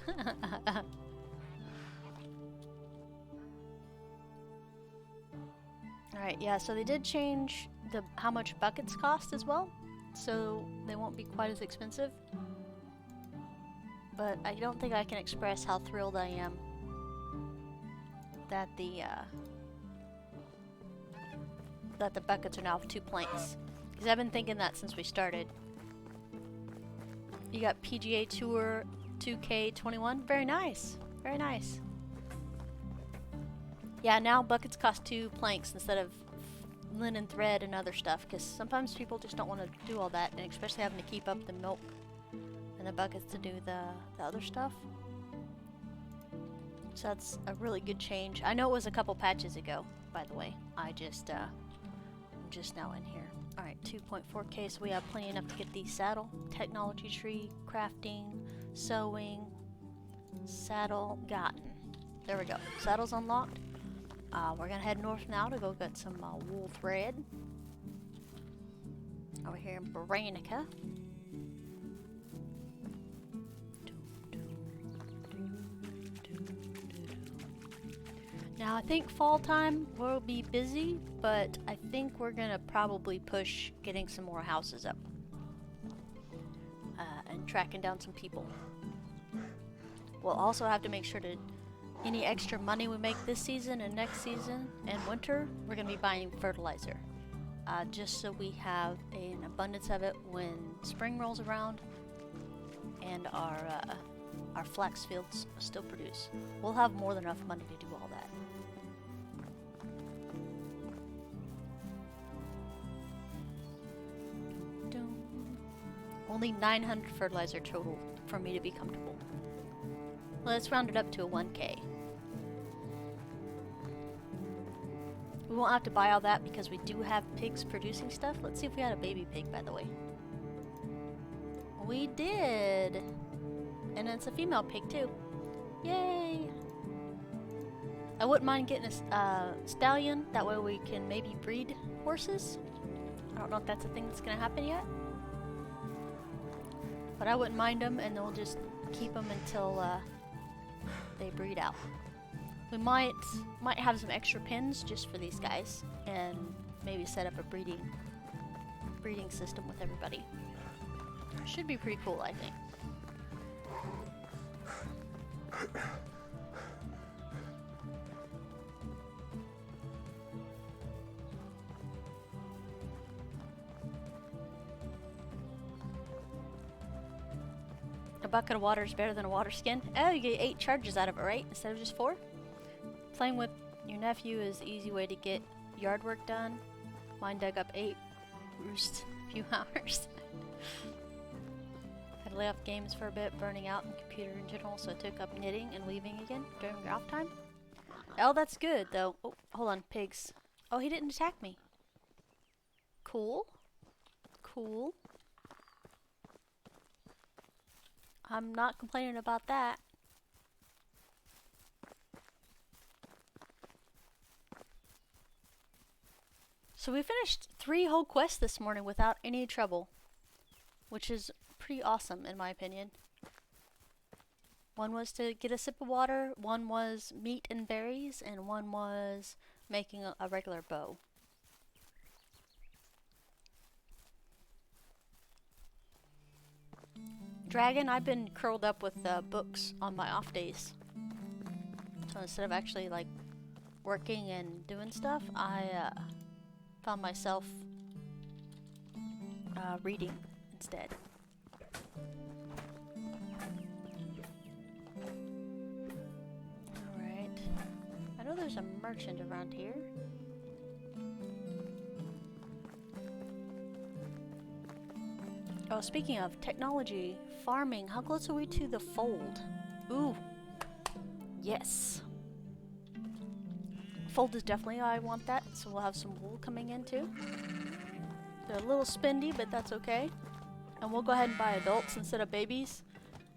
Alright, yeah, so they did change how much buckets cost as well. So they won't be quite as expensive. But I don't think I can express how thrilled I am that that the buckets are now 2 planks. Because I've been thinking that since we started. You got PGA Tour 2K21. Very nice. Very nice. Yeah, now buckets cost 2 planks instead of linen thread and other stuff. Because sometimes people just don't want to do all that. And especially having to keep up the milk and the buckets to do the other stuff. So that's a really good change. I know it was a couple patches ago, by the way. I'm just now in here. Alright, 2.4K, so we have plenty enough to get the saddle, technology tree, crafting, sewing, saddle gotten. There we go. Saddle's unlocked. We're gonna head north now to go get some wool thread. Over here in Baranica. Now I think fall time will be busy, but I think we're gonna probably push getting some more houses up. And tracking down some people. We'll also have to make sure to any extra money we make this season and next season and winter, we're gonna be buying fertilizer. Just so we have an abundance of it when spring rolls around and our flax fields still produce. We'll have more than enough money to do all that. Only 900 fertilizer total for me to be comfortable. Let's round it up to a 1K. We won't have to buy all that because we do have pigs producing stuff. Let's see if we had a baby pig, by the way. We did! And it's a female pig, too. Yay! I wouldn't mind getting a stallion. That way we can maybe breed horses. I don't know if that's a thing that's going to happen yet. But I wouldn't mind them, and we'll just keep them until they breed out. We might have some extra pins just for these guys, and maybe set up a breeding system with everybody. Should be pretty cool, I think. A bucket of water is better than a water skin. Oh, you get 8 charges out of it, right? Instead of just 4? Playing with your nephew is the easy way to get yard work done. Mine dug up 8 roosts in a few hours. Had to lay off games for a bit, burning out and computer in general, so I took up knitting and weaving again during your off time. Oh, that's good, though. Oh, hold on, pigs. Oh, he didn't attack me. Cool. Cool. I'm not complaining about that. So we finished 3 whole quests this morning without any trouble, which is pretty awesome in my opinion. One was to get a sip of water, one was meat and berries, and one was making a regular bow. Dragon, I've been curled up with books on my off days. So instead of actually like working and doing stuff, I found myself reading instead. Alright. I know there's a merchant around here. Oh, speaking of technology, farming, how close are we to the fold? Ooh. Yes. Fold is definitely, I want that, so we'll have some wool coming in too. They're a little spendy, but that's okay. And we'll go ahead and buy adults instead of babies,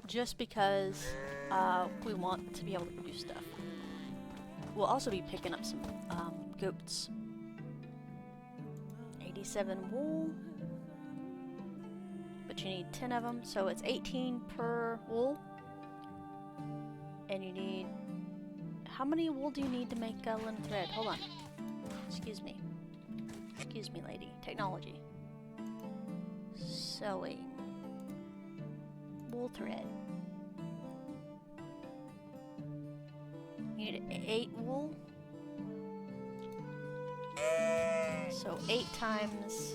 just because we want to be able to produce stuff. We'll also be picking up some goats. 87 wool. But you need 10 of them, so it's 18 per wool. And you need... How many wool do you need to make linen thread? Hold on. Excuse me. Excuse me, lady. Technology. Sewing. Wool thread. You need 8 wool. So 8 times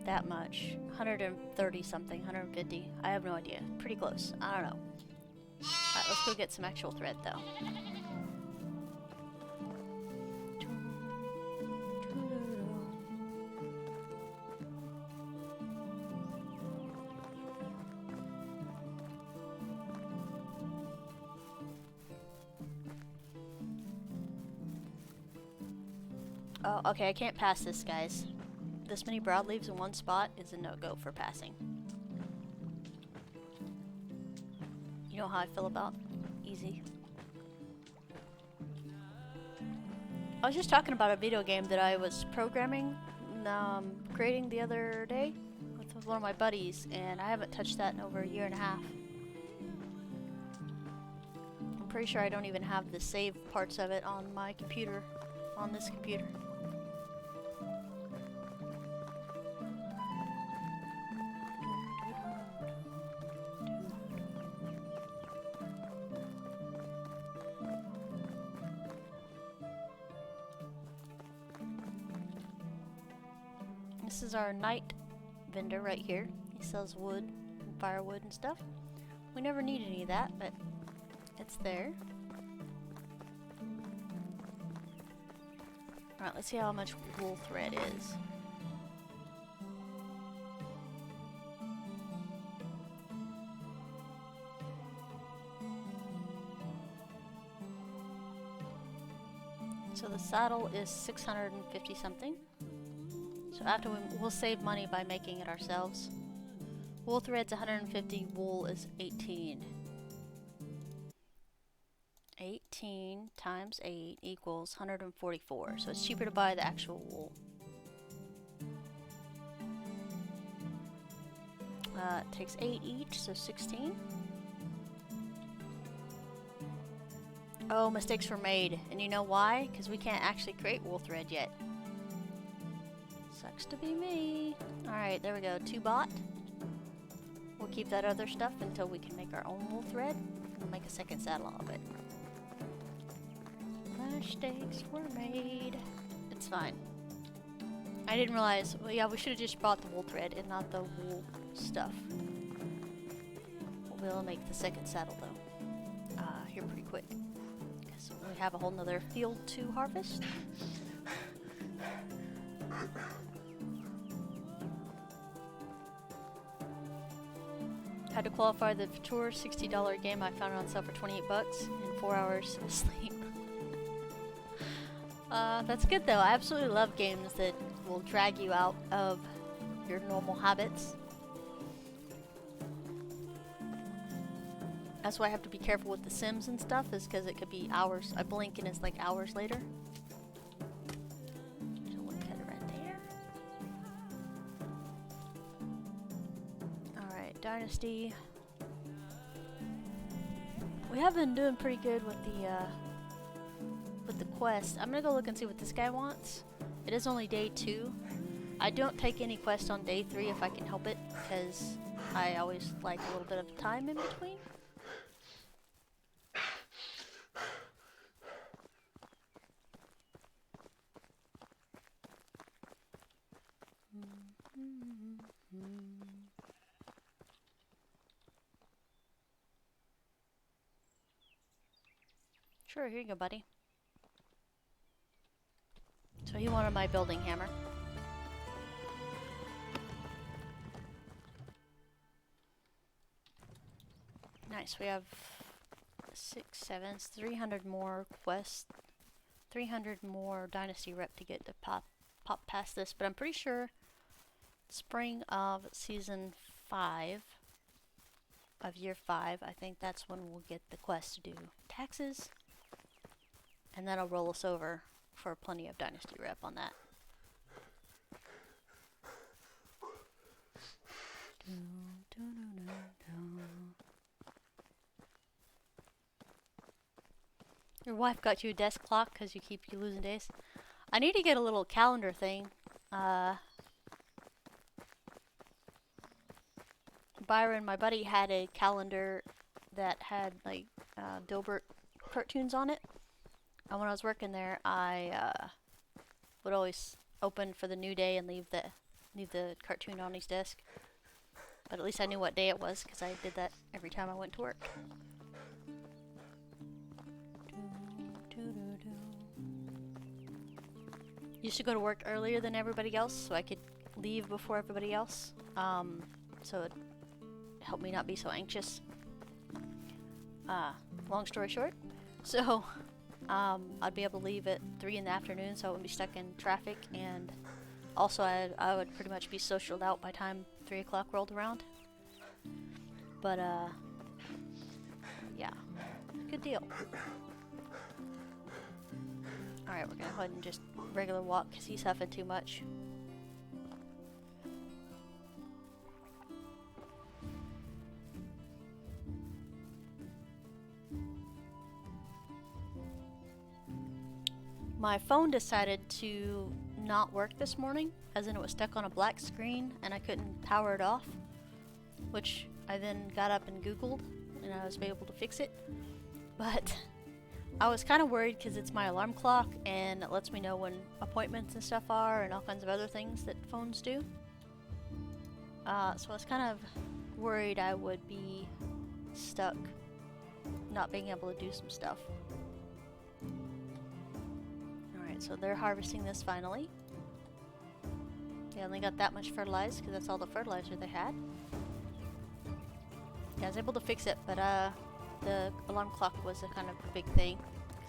that much. 130 something, 150. I have no idea. Pretty close. I don't know. Alright, let's go get some actual thread though. Oh, okay, I can't pass this, guys. This many broadleaves in one spot is a no-go for passing. You know how I feel about easy. I was just talking about a video game that I was programming, creating the other day with one of my buddies, and I haven't touched that in over a year and a half. I'm pretty sure I don't even have the save parts of it on my computer, on this computer. This is our night vendor right here. He sells wood and firewood and stuff. We never need any of that, but it's there. Alright, let's see how much wool thread is. So the saddle is 650 something. So after we'll save money by making it ourselves. Wool thread's 150, wool is 18. 18 times 8 equals 144. So it's cheaper to buy the actual wool. It takes 8 each, so 16. Oh, mistakes were made. And you know why? Because we can't actually create wool thread yet. Sucks to be me. Alright, there we go. 2 bought. We'll keep that other stuff until we can make our own wool thread. We'll make a second saddle out of it. Mistakes were made. It's fine. I didn't realize. Well, yeah, we should have just bought the wool thread and not the wool stuff. We'll be able to make the second saddle though. Here pretty quick. So we have a whole nother field to harvest. Had to qualify the tour, $60 game. I found it on sale for 28 bucks in 4 hours of sleep. That's good though. I absolutely love games that will drag you out of your normal habits. That's why I have to be careful with The Sims and stuff, is because it could be hours. I blink and it's like hours later. So we'll cut it right there. Alright, Dynasty. We have been doing pretty good with the quest. I'm gonna go look and see what this guy wants. It is only day 2. I don't take any quests on day 3 if I can help it, because I always like a little bit of time in between. Sure, here you go, buddy. So he wanted my building hammer. Nice, we have 6, 7, 300 more quests, 300 more Dynasty rep to get to pop past this, but I'm pretty sure spring of season 5 of year 5, I think that's when we'll get the quest to do taxes, and that'll roll us over for plenty of Dynasty rep on that. Your wife got you a desk clock because you keep losing days. I need to get a little calendar thing. Byron, my buddy, had a calendar that had like Dilbert cartoons on it. And when I was working there, I would always open for the new day and leave the cartoon on his desk. But at least I knew what day it was because I did that every time I went to work. Used to go to work earlier than everybody else so I could leave before everybody else. So it helped me not be so anxious. Long story short, so I'd be able to leave at 3 in the afternoon so I wouldn't be stuck in traffic, and also I would pretty much be socialed out by time 3 o'clock rolled around. But yeah, good deal. Alright, we're gonna go ahead and just regular walk because he's huffing too much. My phone decided to not work this morning, as in it was stuck on a black screen and I couldn't power it off, which I then got up and Googled and I was able to fix it. But I was kind of worried because it's my alarm clock and it lets me know when appointments and stuff are and all kinds of other things that phones do. So I was kind of worried I would be stuck not being able to do some stuff. Alright, so they're harvesting this finally. They only got that much fertilized because that's all the fertilizer they had. Yeah, I was able to fix it, but the alarm clock was a kind of big thing.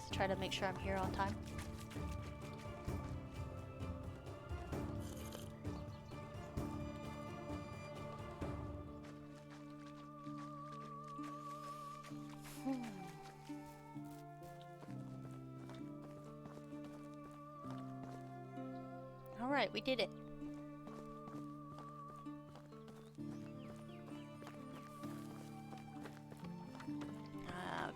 To try to make sure I'm here on time. Alright, we did it.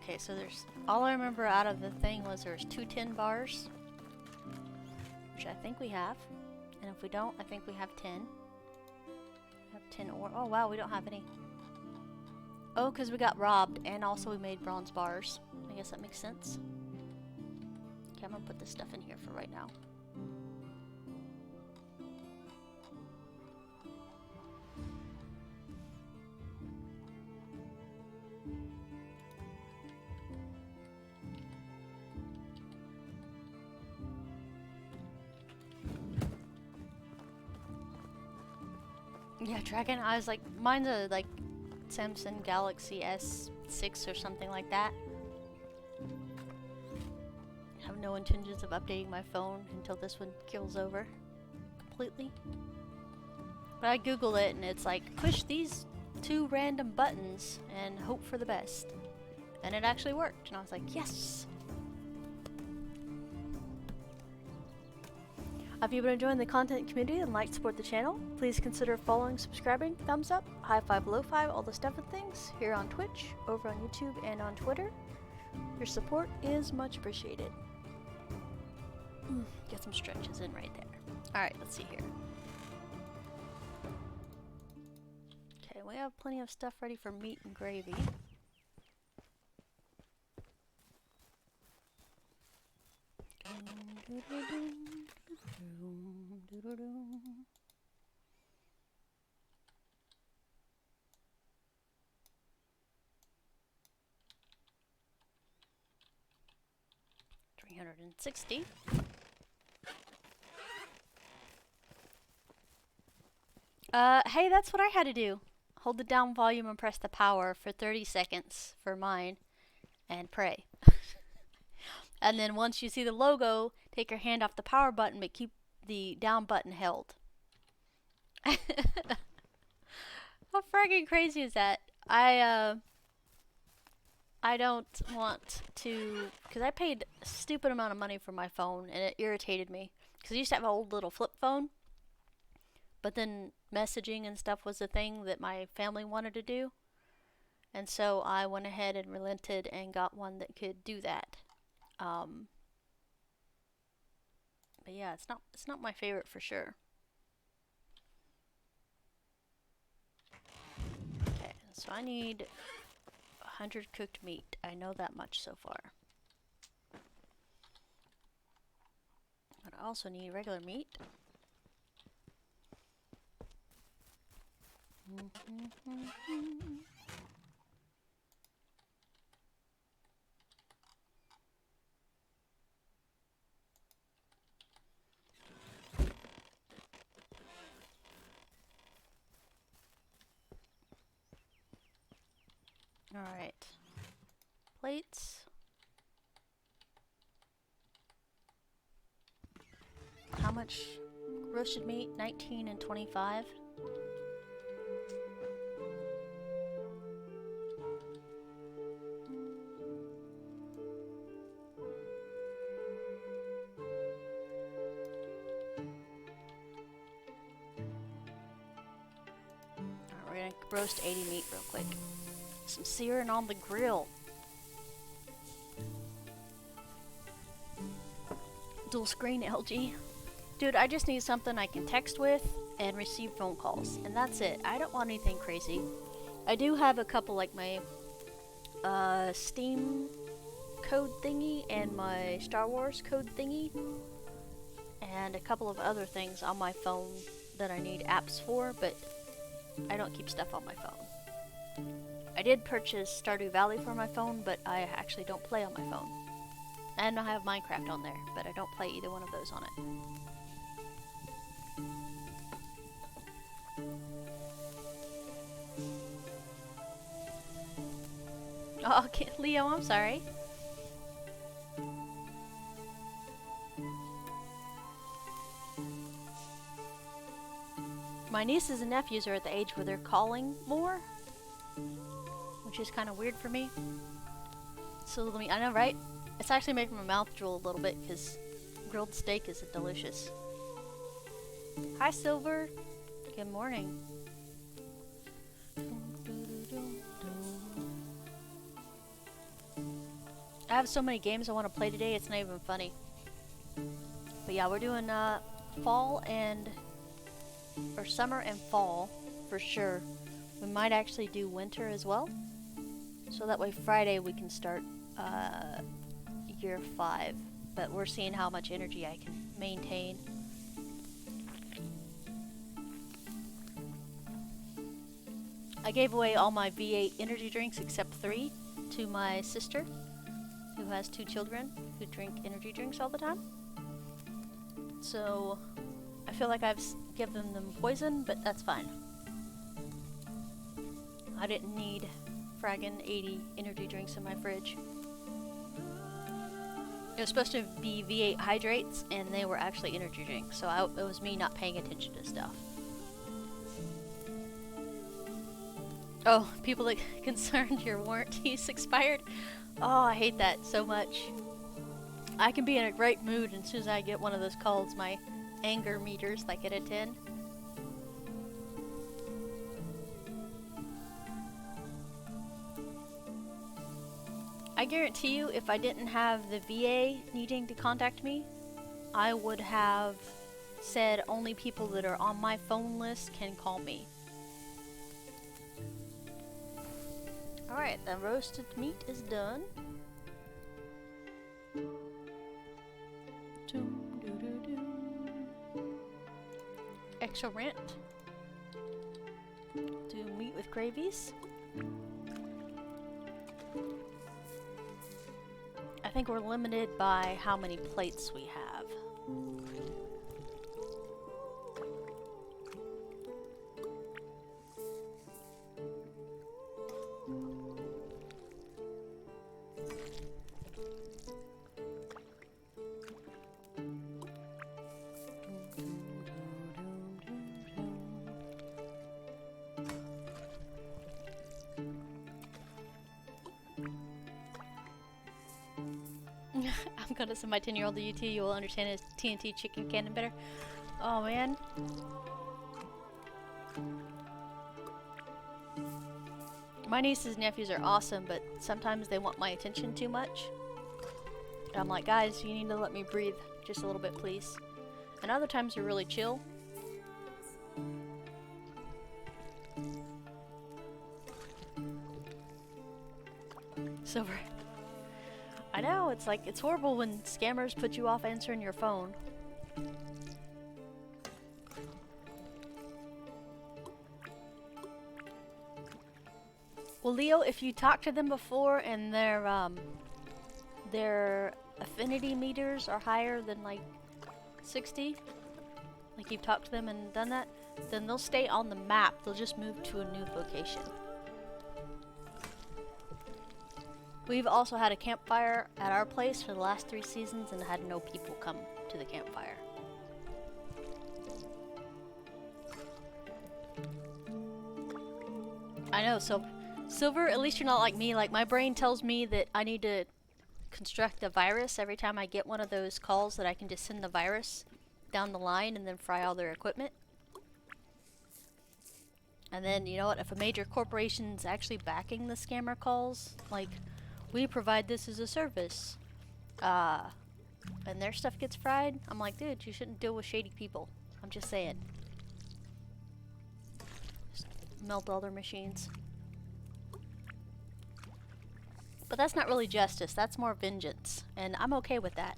Okay, so there's, all I remember out of the thing was there's 2 10 bars, which I think we have, and if we don't, I think we have 10. We have 10 ore. Oh wow, we don't have any. Oh, because we got robbed, and also we made bronze bars. I guess that makes sense. Okay, I'm gonna put this stuff in here for right now. Yeah, Dragon. I was like, mine's a like Samsung Galaxy S6 or something like that. I have no intentions of updating my phone until this one kills over completely. But I Google it and it's like, push these 2 random buttons and hope for the best. And it actually worked. And I was like, yes! If you've been enjoying the content community and like to support the channel, please consider following, subscribing, thumbs up, high five, low five, all the stuff and things here on Twitch, over on YouTube, and on Twitter. Your support is much appreciated. Get some stretches in right there. Alright, let's see here. Okay, we have plenty of stuff ready for meat and gravy. $360. Hey, that's what I had to do. Hold the down volume and press the power for 30 seconds for mine and pray. And then once you see the logo, take your hand off the power button but keep the down button held. How friggin' crazy is that? I don't want to, because I paid a stupid amount of money for my phone and it irritated me. Because I used to have an old little flip phone, but then messaging and stuff was a thing that my family wanted to do. And so I went ahead and relented and got one that could do that. But yeah, it's not my favorite for sure. Okay, so I need 100 cooked meat. I know that much so far. But I also need regular meat. Alright. Plates. How much roasted meat? 19 and 25. Alright, we're gonna roast 80 meat real quick. Some searing on the grill. Dual screen LG. Dude, I just need something I can text with and receive phone calls. And that's it. I don't want anything crazy. I do have a couple, like my Steam code thingy and my Star Wars code thingy. And a couple of other things on my phone that I need apps for, but I don't keep stuff on my phone. I did purchase Stardew Valley for my phone, but I actually don't play on my phone. And I have Minecraft on there, but I don't play either one of those on it. Oh, okay, Leo, I'm sorry. My nieces and nephews are at the age where they're calling more, which is kind of weird for me. So, I know, right? It's actually making my mouth drool a little bit because grilled steak is delicious. Hi, Silver. Good morning. I have so many games I want to play today, it's not even funny. But yeah, we're doing fall and... or summer and fall, for sure. We might actually do winter as well. So that way Friday we can start year 5. But we're seeing how much energy I can maintain. I gave away all my V8 energy drinks except 3 to my sister, who has 2 children who drink energy drinks all the time. So I feel like I've given them poison, but that's fine. I didn't need fraggin' 80 energy drinks in my fridge. It was supposed to be V8 hydrates, and they were actually energy drinks, so it was me not paying attention to stuff. Oh, people are concerned your warranty's expired? Oh, I hate that so much. I can be in a great mood, and as soon as I get one of those calls, my anger meters like at a 10. I guarantee you, if I didn't have the VA needing to contact me, I would have said only people that are on my phone list can call me. Alright, the roasted meat is done. Excellent. Do meat with gravies. I think we're limited by how many plates we have. I'm gonna send my 10-year-old to UT. You will understand his TNT chicken cannon better. Oh man. My nieces and nephews are awesome, but sometimes they want my attention too much. And I'm like, guys, you need to let me breathe just a little bit, please. And other times they're really chill. Silver. I know, it's like, it's horrible when scammers put you off answering your phone. Well, Leo, if you talk to them before and their affinity meters are higher than like 60, like you've talked to them and done that, then they'll stay on the map. They'll just move to a new location. We've also had a campfire at our place for the last 3 seasons and had no people come to the campfire. I know, so Silver, at least you're not like me. Like, my brain tells me that I need to construct a virus every time I get one of those calls that I can just send the virus down the line and then fry all their equipment. And then, you know what, if a major corporation's actually backing the scammer calls, like, we provide this as a service, and their stuff gets fried, I'm like, dude, you shouldn't deal with shady people. I'm just saying. Just melt all their machines. But that's not really justice, that's more vengeance, and I'm okay with that.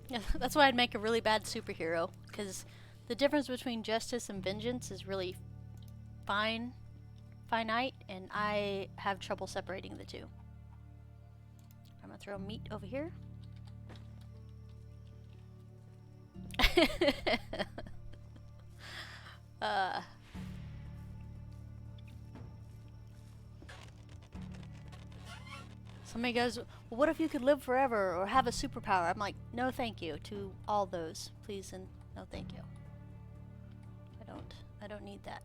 Yeah, that's why I'd make a really bad superhero, because the difference between justice and vengeance is really finite, and I have trouble separating the two. I'm gonna throw meat over here. Somebody goes, well, what if you could live forever or have a superpower? I'm like, no thank you to all those, please, and no thank you. I don't need that.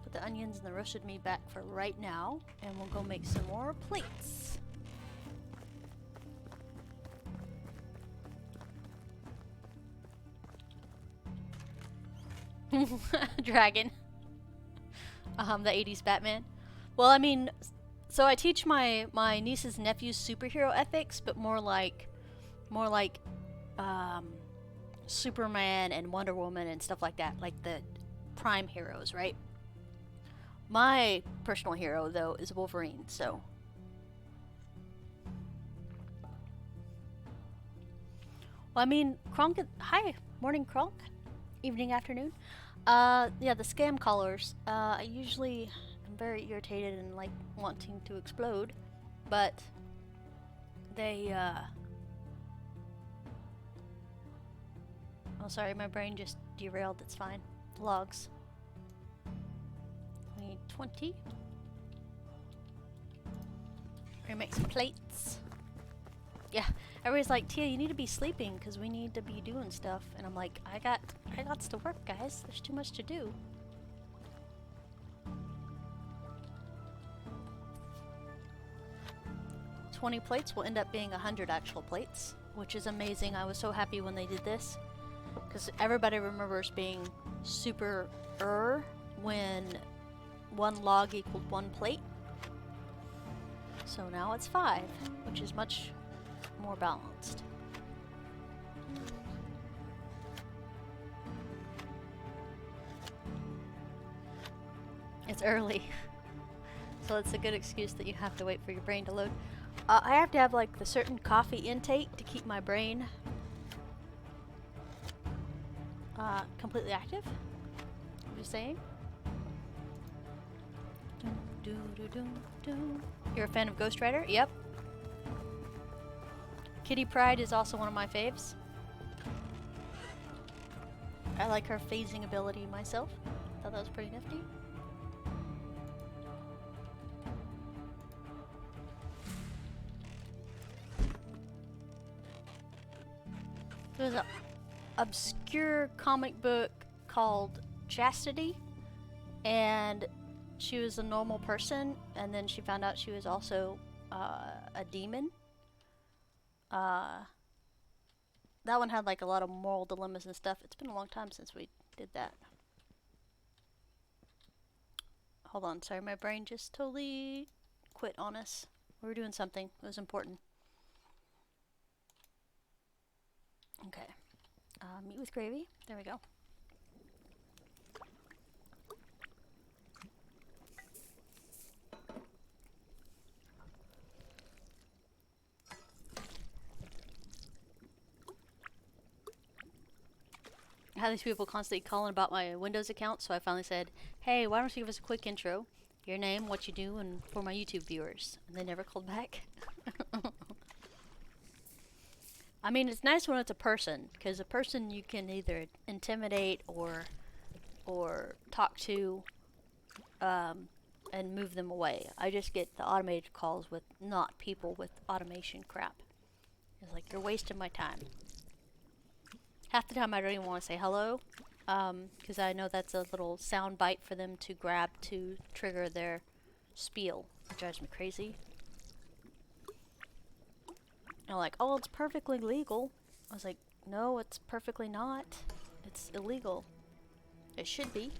Put the onions and the roasted meat back for right now, and we'll go make some more plates. Dragon. The 80s Batman. Well, I mean, so I teach my nieces and nephews superhero ethics, but more like Superman and Wonder Woman and stuff like that, like the prime heroes, right? My personal hero, though, is Wolverine, so. Well, I mean, Kronk, hi, morning Kronk, evening, afternoon. Yeah, the scam callers, I usually am very irritated and like wanting to explode, but they, oh sorry, my brain just derailed, it's fine. Logs. We need 20. We're gonna make some plates. Yeah, everybody's like, Tia, you need to be sleeping because we need to be doing stuff. And I'm like, I got to work, guys. There's too much to do. $20 plates will end up being 100 actual plates, which is amazing. I was so happy when they did this because everybody remembers being super when 1 log equaled 1 plate. So now it's 5, which is much more balanced. It's early, so it's a good excuse that you have to wait for your brain to load. I have to have like the certain coffee intake to keep my brain completely active. I'm just saying. You're a fan of Ghost Rider? Yep. Kitty Pryde is also one of my faves. I like her phasing ability myself. Thought that was pretty nifty. There's an obscure comic book called Chastity, and she was a normal person, and then she found out she was also a demon. That one had like a lot of moral dilemmas and stuff. It's been a long time since we did that. Hold on, sorry, my brain just totally quit on us. We were doing something. It was important. Okay. Meat with gravy. There we go. I had these people constantly calling about my Windows account, so I finally said, hey, why don't you give us a quick intro? Your name, what you do, and for my YouTube viewers. And they never called back. I mean, it's nice when it's a person, because a person you can either intimidate or talk to and move them away. I just get the automated calls with not people with automation crap. It's like, you're wasting my time. Half the time I don't even want to say hello, because I know that's a little sound bite for them to grab to trigger their spiel. It drives me crazy. And like, oh, it's perfectly legal. I was like, no, it's perfectly not. It's illegal. It should be.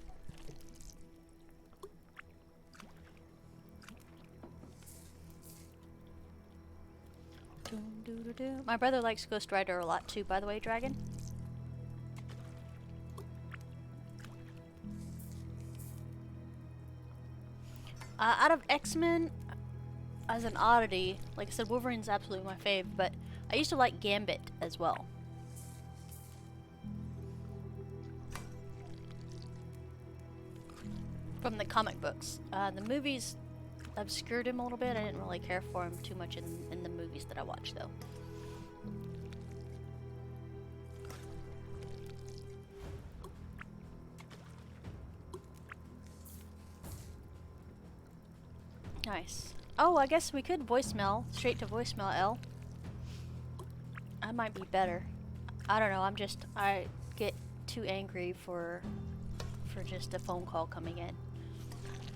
My brother likes Ghost Rider a lot too, by the way, Dragon. Out of X-Men, as an oddity, like I said, Wolverine's absolutely my fave, but I used to like Gambit as well. From the comic books. The movies obscured him a little bit. I didn't really care for him too much in the movies that I watched, though. Nice. Oh, I guess we could voicemail. Straight to voicemail, L. That might be better. I don't know, I get too angry for just a phone call coming in.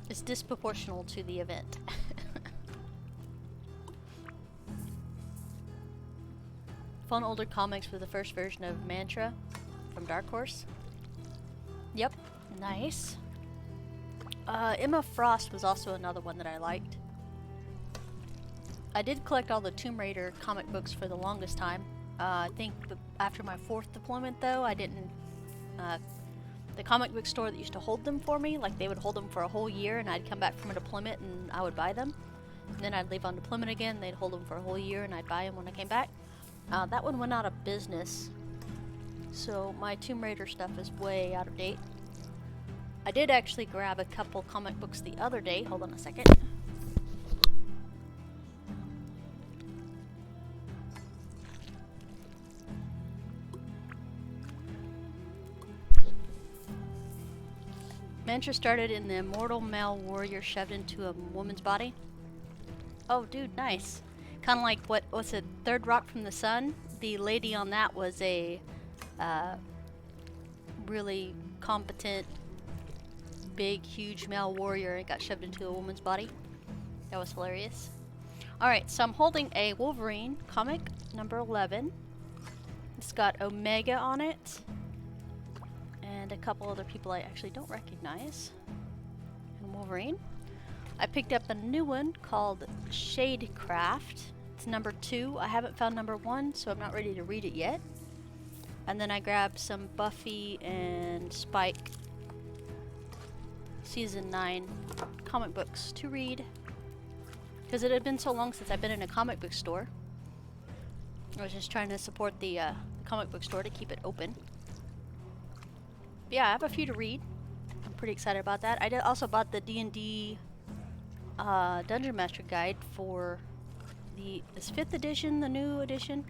It's disproportional to the event. Found older comics for the first version of Mantra from Dark Horse. Yep, nice. Emma Frost was also another one that I liked. I did collect all the Tomb Raider comic books for the longest time. I think after my 4th deployment, though, I didn't... the comic book store that used to hold them for me, like they would hold them for a whole year, and I'd come back from a deployment and I would buy them. And then I'd leave on deployment again, they'd hold them for a whole year, and I'd buy them when I came back. That one went out of business, so my Tomb Raider stuff is way out of date. I did actually grab a couple comic books the other day. Hold on a second. Mantra started in the immortal male warrior shoved into a woman's body. Oh, dude, nice. Kind of like what's it? Third Rock from the Sun. The lady on that was a really competent, big, huge male warrior and got shoved into a woman's body. That was hilarious. Alright, so I'm holding a Wolverine comic, number 11. It's got Omega on it. And a couple other people I actually don't recognize. And Wolverine. I picked up a new one called Shadecraft. It's number 2. I haven't found number 1, so I'm not ready to read it yet. And then I grabbed some Buffy and Spike Season 9 comic books to read. Because it had been so long since I've been in a comic book store. I was just trying to support the comic book store to keep it open. But yeah, I have a few to read. I'm pretty excited about that. I also bought the D&D Dungeon Master Guide for is 5th edition the new edition?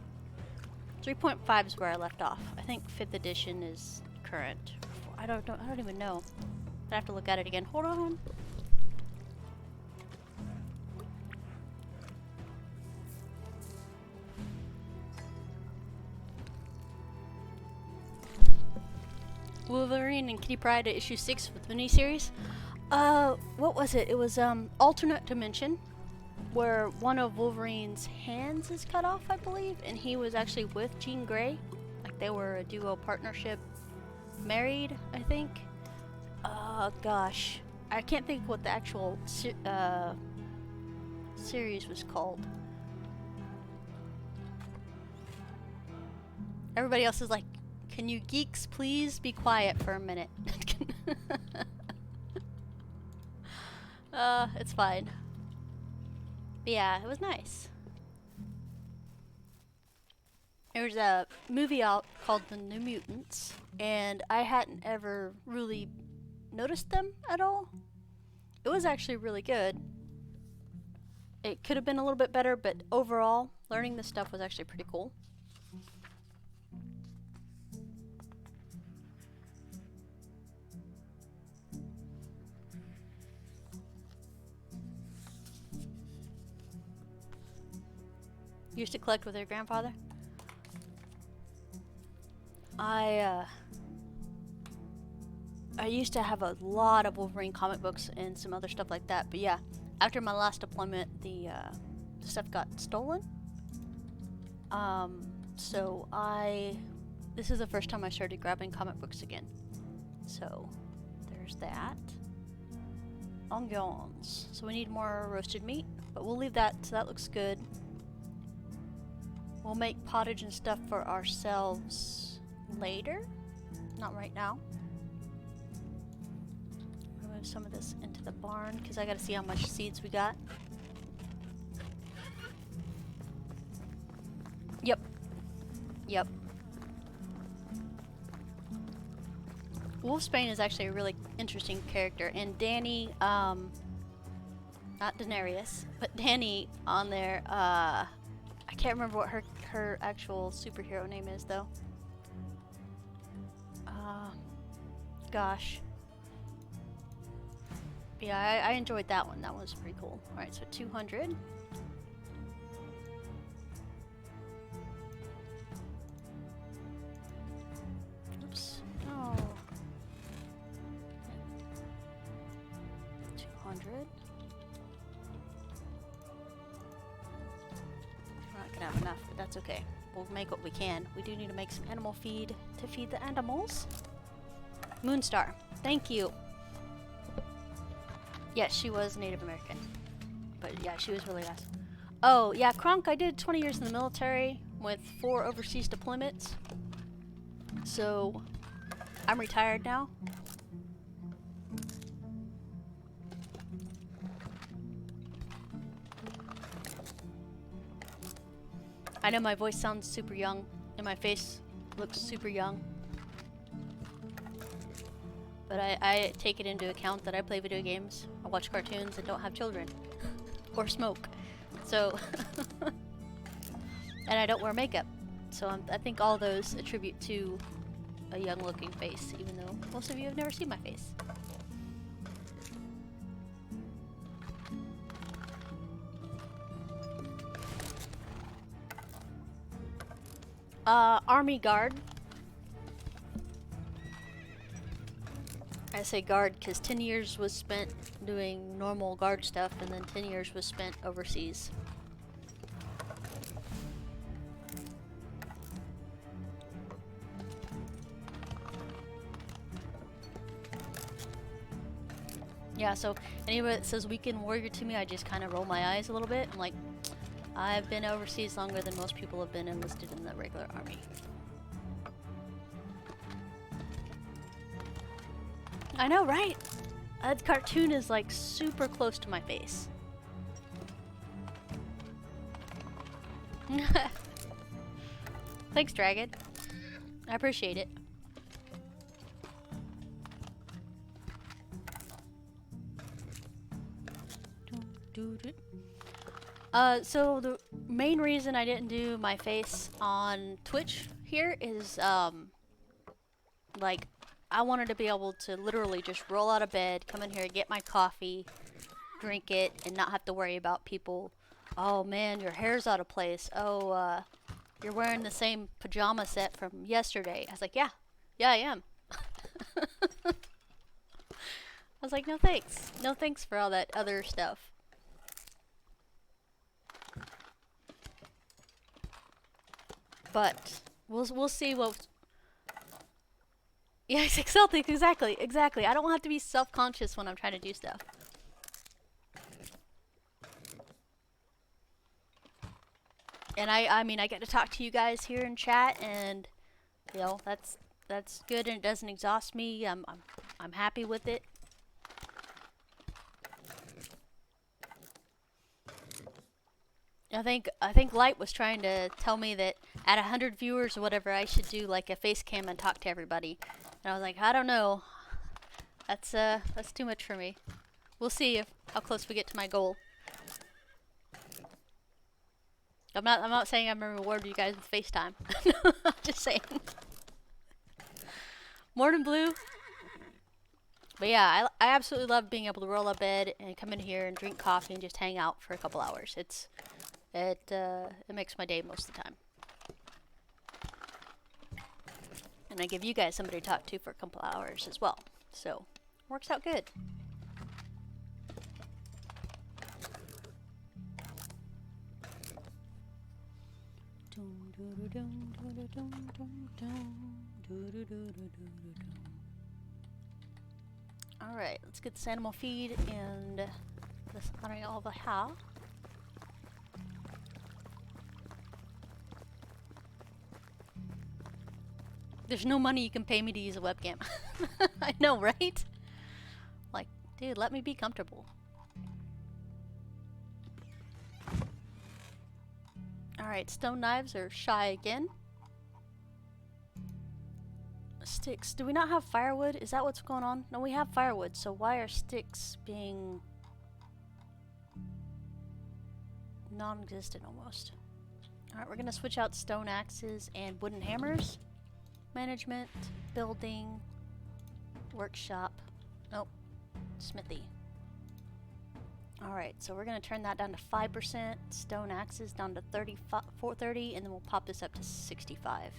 3.5 is where I left off. I think 5th edition is current. I don't even know. I have to look at it again. Hold on. Wolverine and Kitty Pryde at issue 6 with the miniseries. What was it? It was alternate dimension, where one of Wolverine's hands is cut off, I believe, and he was actually with Jean Grey. Like they were a duo partnership, married, I think. Gosh, I can't think what the actual series was called. Everybody else is like, can you geeks please be quiet for a minute? It's fine. But yeah, it was nice. There's a movie out called The New Mutants, and I hadn't ever really noticed them at all. It was actually really good. It could have been a little bit better, but overall, learning this stuff was actually pretty cool. Used to collect with your grandfather? I used to have a lot of Wolverine comic books and some other stuff like that, but yeah, after my last deployment, the stuff got stolen. So this is the first time I started grabbing comic books again. So there's that. Onions. So we need more roasted meat, but we'll leave that, so that looks good. We'll make pottage and stuff for ourselves later, not right now. I'll move some of this into the barn because I gotta see how much seeds we got. Yep. Yep. Wolfsbane is actually a really interesting character, and Danny, not Daenerys, but Danny on there, I can't remember what her actual superhero name is though. Gosh. Yeah, I enjoyed that one. That one was pretty cool. Alright, so 200. Oops. Oh. 200. We're not gonna have enough, but that's okay. We'll make what we can. We do need to make some animal feed to feed the animals. Moonstar, thank you. Yes, she was Native American. But yeah, she was really nice. Oh, yeah, Kronk, I did 20 years in the military with 4 overseas deployments. So, I'm retired now. I know my voice sounds super young, and my face looks super young. But I take it into account that I play video games, I watch cartoons, and don't have children. Or smoke. So... and I don't wear makeup. So I think all those attribute to a young-looking face, even though most of you have never seen my face. Army Guard. I say guard because 10 years was spent doing normal guard stuff, and then 10 years was spent overseas. Yeah, so anybody that says weekend warrior to me, I just kind of roll my eyes a little bit. I'm like, I've been overseas longer than most people have been enlisted in the regular army. I know, right? That cartoon is like super close to my face. Thanks, Dragon. I appreciate it. So the main reason I didn't do my face on Twitch here is, like, I wanted to be able to literally just roll out of bed, come in here, get my coffee, drink it, and not have to worry about people, oh man, your hair's out of place, oh, you're wearing the same pajama set from yesterday. I was like, yeah, I am. I was like, no thanks. No thanks for all that other stuff. But we'll see what. Yeah, it's Celtic, exactly. I don't have to be self-conscious when I'm trying to do stuff. And I mean, I get to talk to you guys here in chat, and you know that's good, and it doesn't exhaust me. I'm happy with it. I think Light was trying to tell me that at 100 viewers or whatever, I should do like a face cam and talk to everybody. And I was like, I don't know. That's too much for me. We'll see how close we get to my goal. I'm not saying I'm gonna reward you guys with FaceTime. I'm just saying. Morning, Blue. But yeah, I absolutely love being able to roll up bed and come in here and drink coffee and just hang out for a couple hours. It makes my day most of the time. And I give you guys somebody to talk to for a couple hours as well. So, works out good. Alright, let's get this animal feed and this honey over here. There's no money you can pay me to use a webcam. I know, right? Like, dude, let me be comfortable. Alright, stone knives are shy again. Sticks. Do we not have firewood? Is that what's going on? No, we have firewood, so why are sticks being non-existent almost? Alright, we're gonna switch out stone axes and wooden hammers. Management, building, workshop. Nope, smithy. Alright, so we're gonna turn that down to 5%, stone axes down to 430, and then we'll pop this up to 65.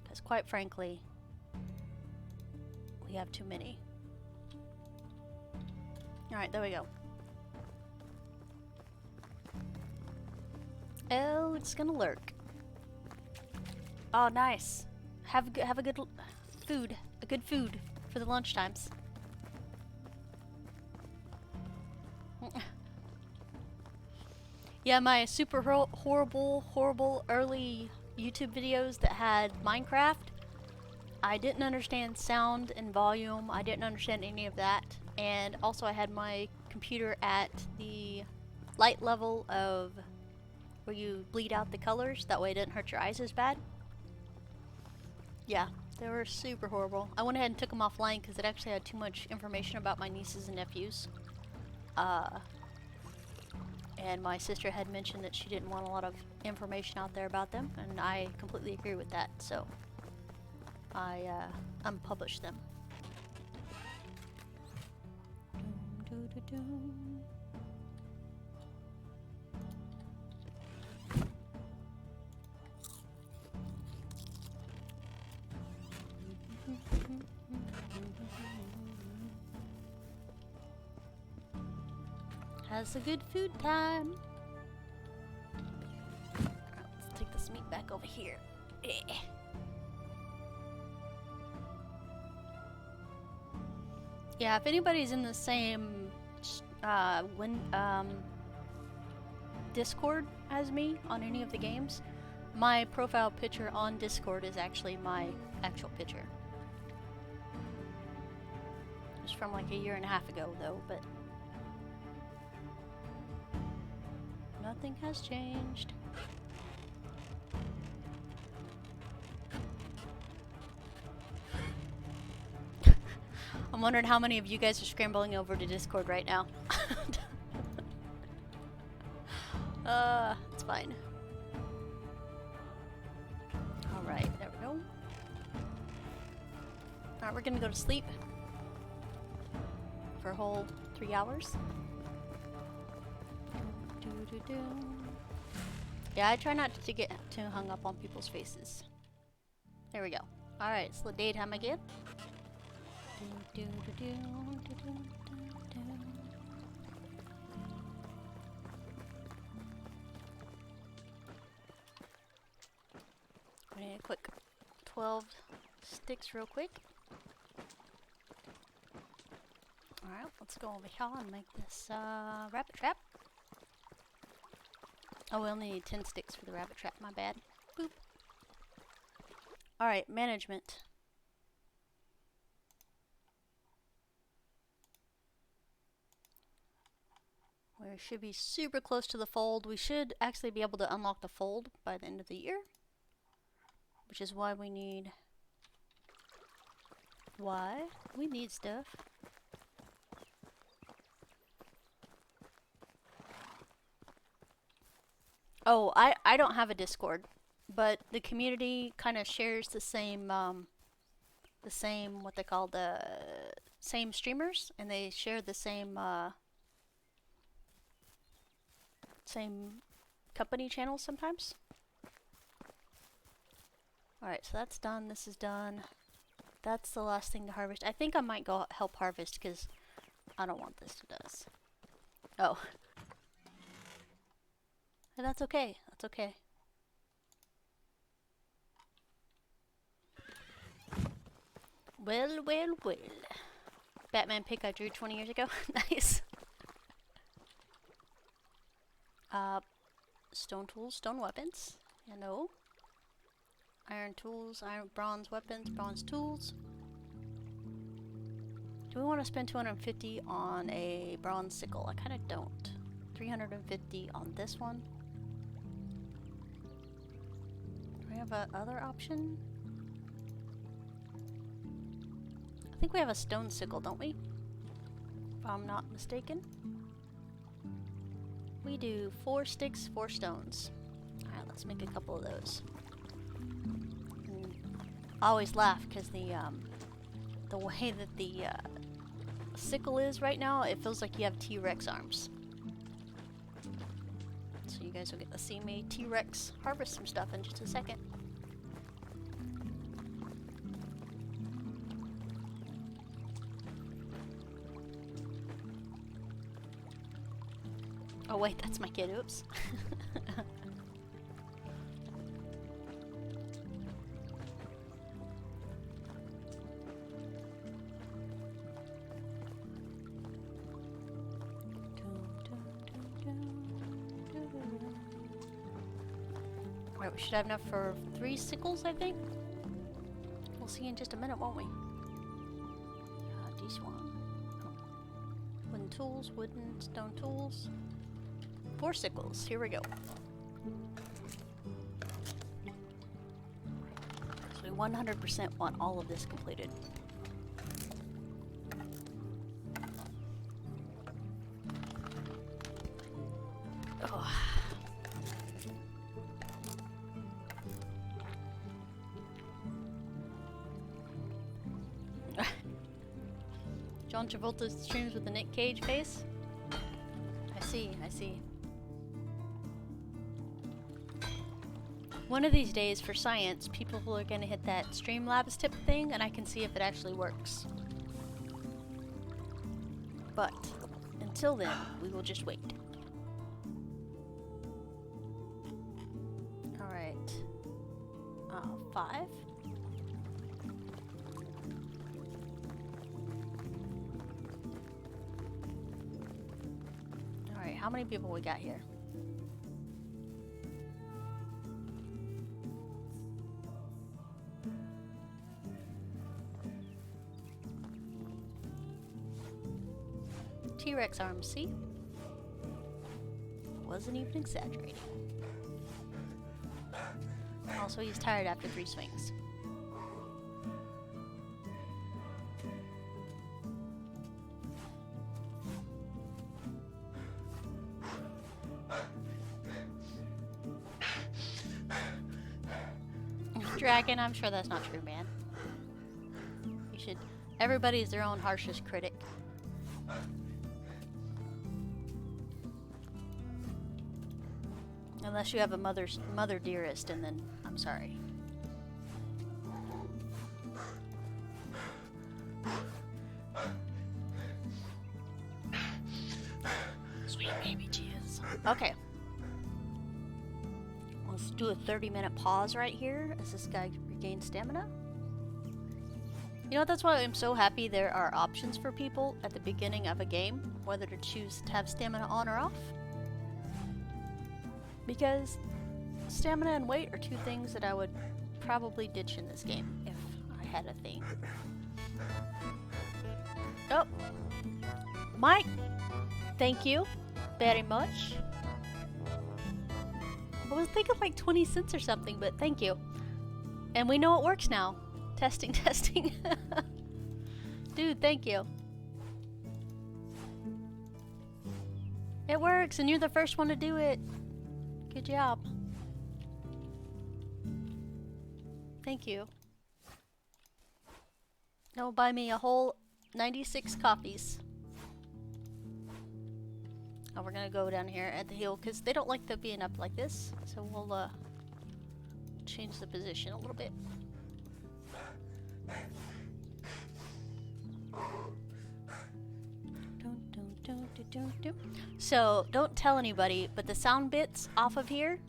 Because quite frankly, we have too many. Alright, there we go. Oh, it's gonna lurk. Oh, nice. Have a good food. A good food for the lunch times. Yeah, my super horrible early YouTube videos that had Minecraft, I didn't understand sound and volume. I didn't understand any of that. And also I had my computer at the light level of where you bleed out the colors. That way it didn't hurt your eyes as bad. Yeah, they were super horrible. I went ahead and took them offline because it actually had too much information about my nieces and nephews. And my sister had mentioned that she didn't want a lot of information out there about them, and I completely agree with that, so I unpublished them. Has a good food time. Alright, let's take this meat back over here. Yeah, if anybody's in the same Discord as me on any of the games, my profile picture on Discord is actually my actual picture. It's from like a year and a half ago though, but nothing has changed. I'm wondering how many of you guys are scrambling over to Discord right now. It's fine. Alright, there we go. Alright, we're gonna go to sleep for a whole 3 hours. Yeah, I try not to get too hung up on people's faces. There we go. Alright, it's the daytime again. I need a quick 12 sticks real quick. Alright, let's go over here and make this rabbit trap. Oh, we only need 10 sticks for the rabbit trap, my bad. Boop. Alright, management. We should be super close to the fold. We should actually be able to unlock the fold by the end of the year, which is why we need... Why? We need stuff. Oh, I don't have a Discord, but the community kind of shares the same, what they call the same streamers, and they share the same, same company channels sometimes. Alright, so that's done. This is done. That's the last thing to harvest. I think I might go help harvest because I don't want this to dust. Oh. And that's okay. That's okay. Well, well, well. Batman pick I drew 20 years ago. Nice. Stone tools, stone weapons. You know. Iron tools, bronze weapons, bronze tools. Do we want to spend 250 on a bronze sickle? I kind of don't. 350 on this one. Do we have a other option? I think we have a stone sickle, don't we? If I'm not mistaken. We do 4 sticks, 4 stones. Alright, let's make a couple of those. I always laugh because the way that the sickle is right now, it feels like you have T-Rex arms. So you guys will get to see me T-Rex harvest some stuff in just a second. Oh wait, that's my kid, oops. Alright, we should have enough for 3 sickles, I think. We'll see in just a minute, won't we? This one. Oh. Wooden tools, wooden, stone tools. 4 sickles, here we go. So we 100% want all of this completed. Oh. John Travolta streams with the Nick Cage face? I see, I see. One of these days, for science, people are going to hit that Streamlabs tip thing, and I can see if it actually works. But, until then, we will just wait. Alright. 5. Alright, how many people we got here? T-Rex arms, see? Wasn't even exaggerating. Also, he's tired after 3 swings. Dragon, I'm sure that's not true, man. You should... Everybody's their own harshest critic. Unless you have a mother dearest, and then I'm sorry. Sweet baby Jesus. Okay. Let's do a 30-minute pause right here as this guy regains stamina. You know, that's why I'm so happy there are options for people at the beginning of a game, whether to choose to have stamina on or off. Because stamina and weight are 2 things that I would probably ditch in this game if I had a thing. Oh! Mike! Thank you. very much. I was thinking like 20 cents or something, but thank you. And we know it works now. Testing, testing. Dude, thank you. It works, and you're the first one to do it. Good job. Thank you. Now buy me a whole 96 coffees. Oh, we're gonna go down here at the heel because they don't like the being up like this. So we'll change the position a little bit. So don't tell anybody, but the sound bits off of here,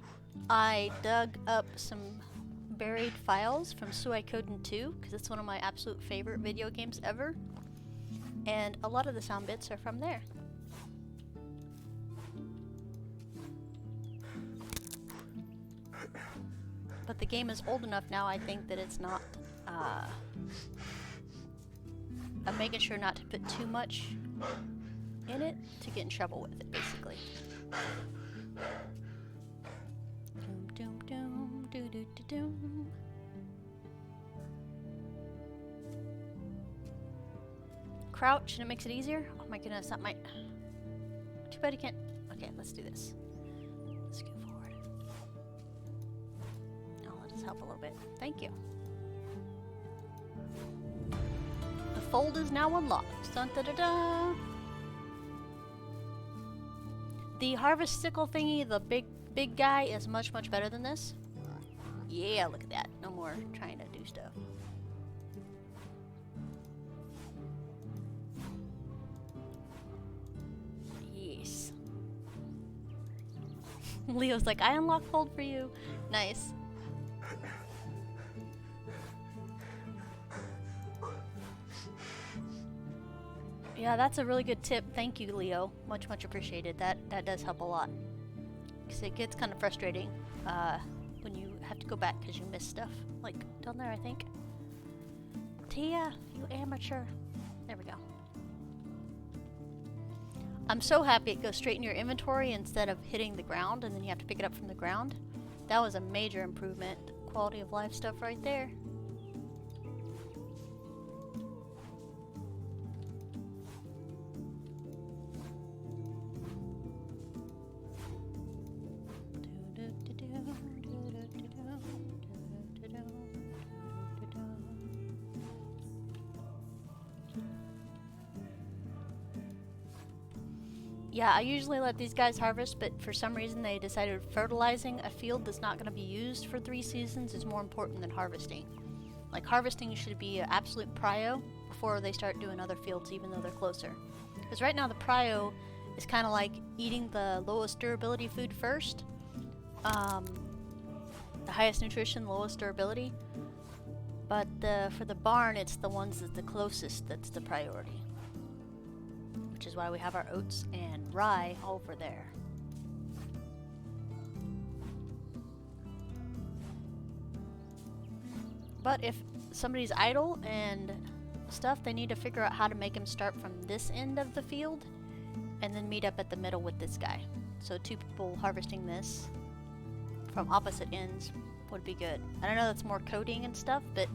I dug up some buried files from Suikoden 2 because it's one of my absolute favorite video games ever, and a lot of the sound bits are from there. But the game is old enough now, I think, that it's not, I'm making sure not to put too much in it to get in trouble with it, basically. Doom, doom, doom, doo, doo, doo, doom. Crouch and it makes it easier? Oh my goodness, that might... Too bad you can't... Okay, let's do this. Let's go forward. Oh, let us help a little bit. Thank you. The fold is now unlocked. Dun, da, da, da. The harvest sickle thingy, the big guy, is much better than this. Yeah, look at that. No more trying to do stuff. Yes. Leo's like, I unlock fold for you. Nice. Yeah, that's a really good tip. Thank you, Leo. Much appreciated. That does help a lot. Because it gets kind of frustrating when you have to go back because you miss stuff. Like down there, I think. Tia, you amateur. There we go. I'm so happy it goes straight in your inventory instead of hitting the ground and then you have to pick it up from the ground. That was a major improvement. Quality of life stuff right there. Yeah, I usually let these guys harvest, but for some reason they decided fertilizing a field that's not going to be used for 3 seasons is more important than harvesting. Like, harvesting should be an absolute prio before they start doing other fields, even though they're closer. Because right now the prio is kind of like eating the lowest durability food first. The highest nutrition, lowest durability. But for the barn, it's the ones that's the closest that's the priority. Which is why we have our oats and rye over there. But if somebody's idle and stuff, they need to figure out how to make them start from this end of the field and then meet up at the middle with this guy. So 2 people harvesting this from opposite ends would be good. I don't know, that's more coding and stuff, but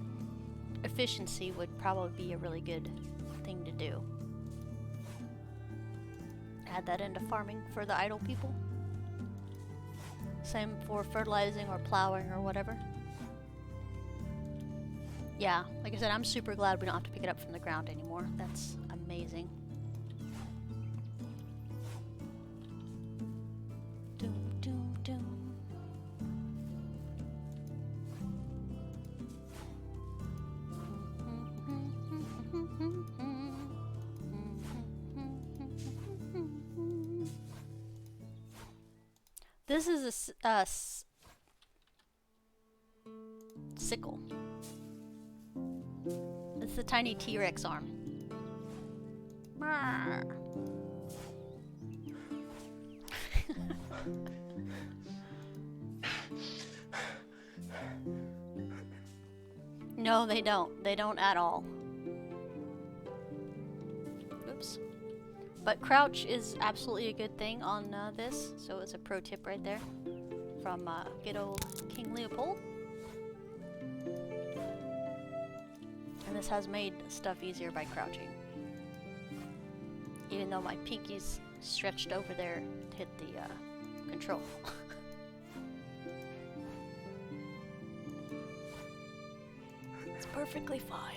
efficiency would probably be a really good thing to do. Add that into farming for the idle people. Same for fertilizing or plowing or whatever. Yeah, like I said, I'm super glad we don't have to pick it up from the ground anymore. That's amazing. Doom, doom, doom. This is a sickle. It's the tiny T-Rex arm. No, they don't. They don't at all. Oops. But crouch is absolutely a good thing on this, so it's a pro tip right there from good old King Leopold. And this has made stuff easier by crouching. Even though my pinky's stretched over there to hit the control. It's perfectly fine.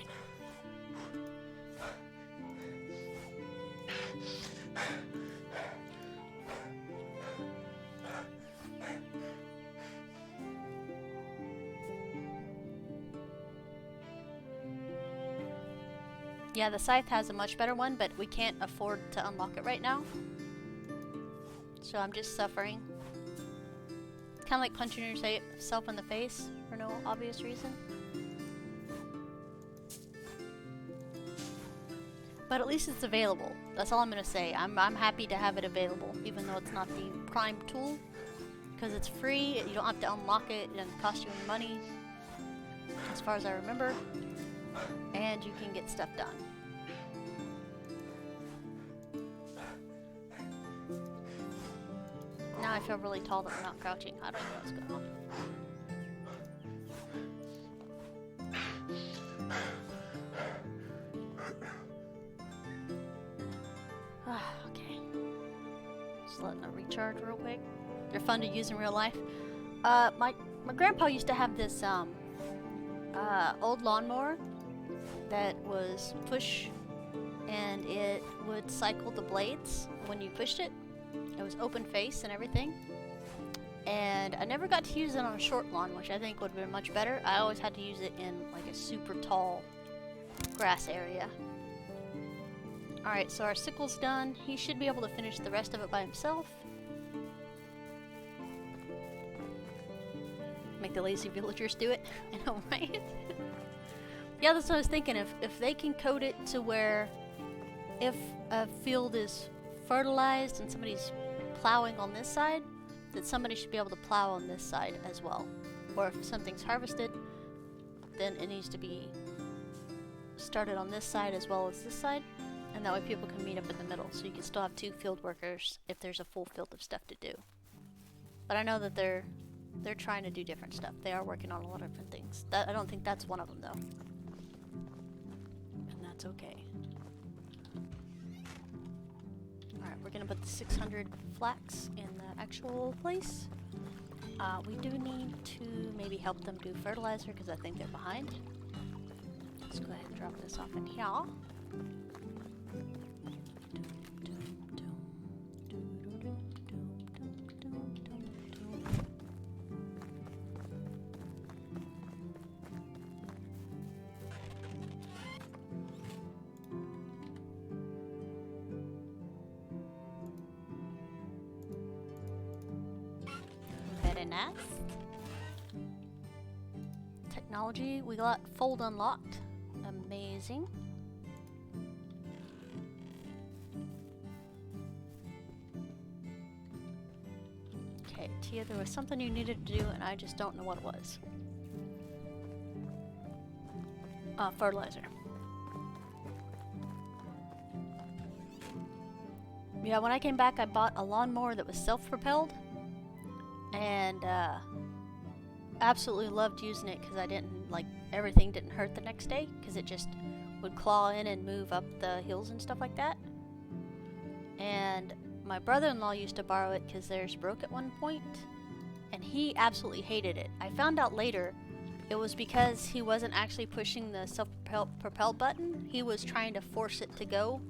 Yeah, the scythe has a much better one, but we can't afford to unlock it right now. So I'm just suffering. It's kind of like punching yourself in the face for no obvious reason. But at least it's available. That's all I'm gonna say. I'm happy to have it available, even though it's not the prime tool. Because it's free, you don't have to unlock it, it doesn't cost you any money, as far as I remember. And you can get stuff done. Now I feel really tall that we're not crouching. I don't know what's going on. Okay. Just letting it recharge real quick. They're fun to use in real life. My grandpa used to have this old lawnmower that was push, and it would cycle the blades when you pushed it. It was open face and everything. And I never got to use it on a short lawn, which I think would have been much better. I always had to use it in like a super tall grass area. Alright, so our sickle's done. He should be able to finish the rest of it by himself. Make the lazy villagers do it. I know, right? Yeah, that's what I was thinking. If they can code it to where if a field is fertilized and somebody's plowing on this side, that somebody should be able to plow on this side as well. Or if something's harvested, then it needs to be started on this side as well as this side. And that way people can meet up in the middle. So you can still have 2 field workers if there's a full field of stuff to do. But I know that they're trying to do different stuff. They are working on a lot of different things. I don't think that's one of them though. And that's okay. Alright, we're gonna put the 600 flax in the actual place. We do need to maybe help them do fertilizer because I think they're behind. Let's go ahead and drop this off in here. Nice. Technology, we got fold unlocked. Amazing. Okay, Tia, there was something you needed to do and I just don't know what it was. Fertilizer. Yeah, when I came back I bought a lawnmower that was self-propelled. And absolutely loved using it because I didn't like everything didn't hurt the next day because it just would claw in and move up the hills and stuff like that. And my brother-in-law used to borrow it because theirs broke at one point, and he absolutely hated it. I found out later it was because he wasn't actually pushing the self-propel button. He was trying to force it to go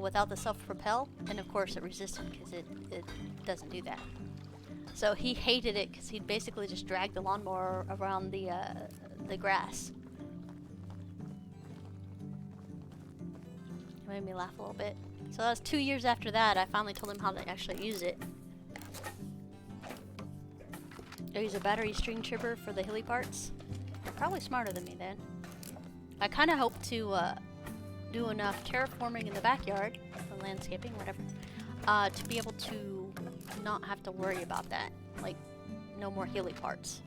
without the self-propel, and of course it resisted because it doesn't do that. So he hated it because he'd basically just drag the lawnmower around the grass. It made me laugh a little bit. So that was 2 years after that, I finally told him how to actually use it. I use a battery string chipper for the hilly parts. They're probably smarter than me then. I kind of hope to do enough terraforming in the backyard, or landscaping, whatever, to be able to not have to worry about that. Like, no more hilly parts.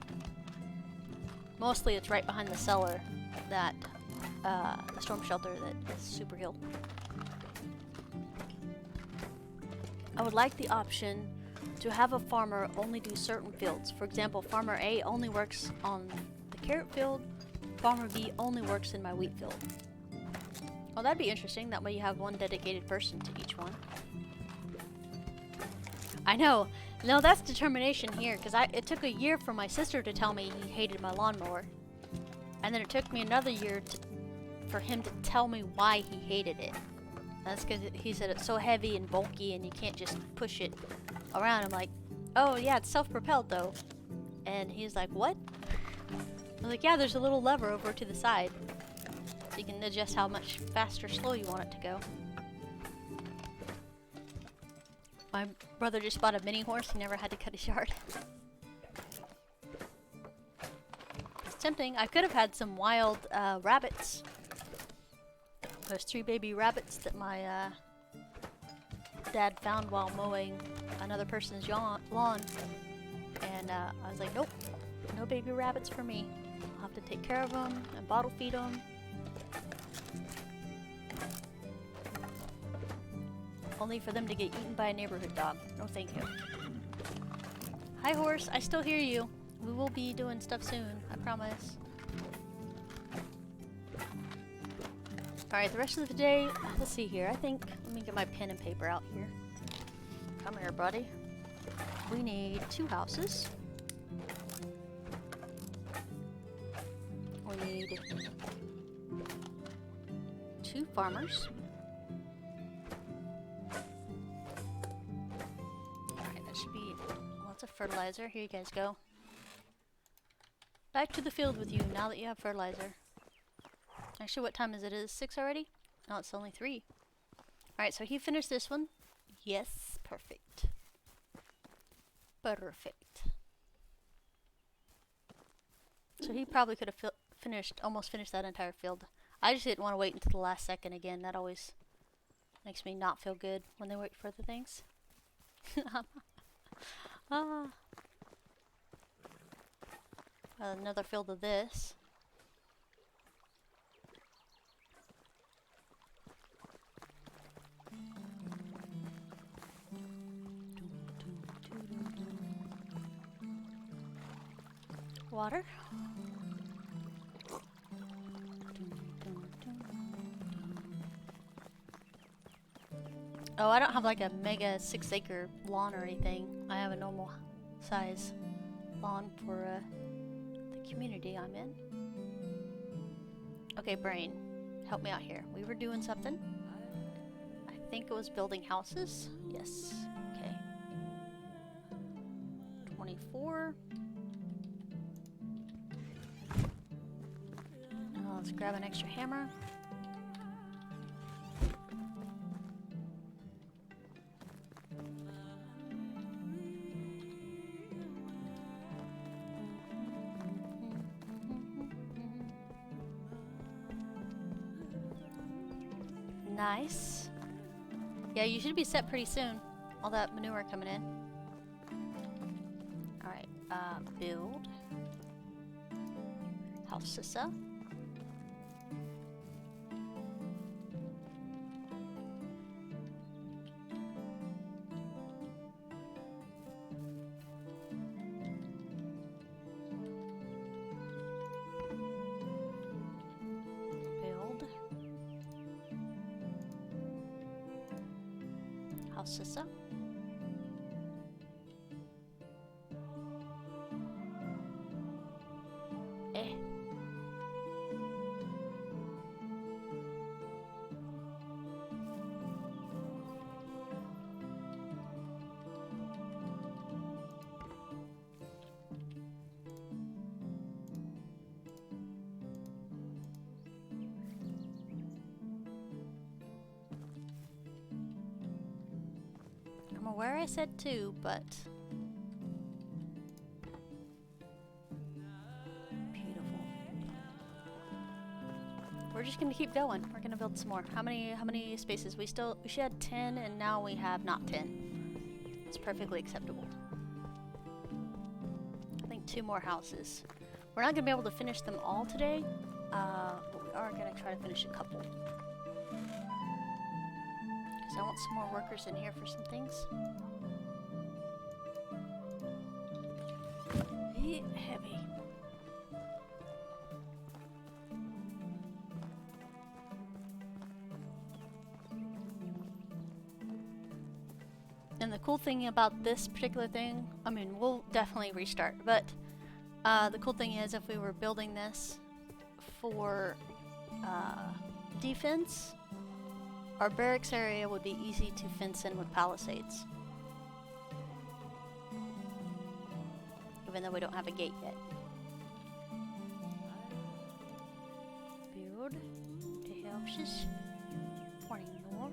Mostly it's right behind the cellar, that, the storm shelter that is super hill. I would like the option to have a farmer only do certain fields. For example, farmer A only works on the carrot field, farmer B only works in my wheat field. Well, that'd be interesting. That way you have one dedicated person to each one. I know. No, that's determination here, because it took a year for my sister to tell me he hated my lawnmower. And then it took me another year for him to tell me why he hated it. That's because he said it's so heavy and bulky and you can't just push it around. I'm like, oh yeah, it's self-propelled though. And he's like, what? I was like, yeah, there's a little lever over to the side. So you can adjust how much fast or slow you want it to go. My brother just bought a mini horse. He never had to cut his yard. It's tempting. I could have had some wild rabbits. Those 3 baby rabbits that my dad found while mowing another person's lawn. And I was like, nope, no baby rabbits for me. I'll have to take care of them and bottle feed them. Only for them to get eaten by a neighborhood dog. No thank you. Hi horse, I still hear you. We will be doing stuff soon, I promise. Alright, the rest of the day, let's see here. I think, let me get my pen and paper out here. Come here, buddy. We need 2 houses. We need 2 farmers. Alright, that should be lots of fertilizer. Here you guys go. Back to the field with you now that you have fertilizer. Actually, what time is it? Is it 6 already? No, it's only 3. Alright, so he finished this one. Yes, perfect. Perfect. So he probably could have almost finished that entire field. I just didn't want to wait until the last second again. That always makes me not feel good when they wait for the things. Another field of this. Water. Oh, I don't have like a mega 6-acre lawn or anything. I have a normal size lawn for the community I'm in. Okay, brain, help me out here. We were doing something. I think it was building houses. Yes. Okay. 24. Let's grab an extra hammer. Nice. Yeah, you should be set pretty soon. All that manure coming in. Alright, build. House Sissa. Sissa. I'm aware I said 2, but beautiful. We're just gonna keep going. We're gonna build some more. How many spaces? We should have 10, and now we have not 10. It's perfectly acceptable. I think 2 more houses. We're not gonna be able to finish them all today, but we are gonna try to finish a couple. Because I want some more workers in here for some things. Heavy. And the cool thing about this particular thing, I mean, we'll definitely restart, but the cool thing is if we were building this for defense, our barracks area would be easy to fence in with palisades. Even though we don't have a gate yet. Build the houses pointing north.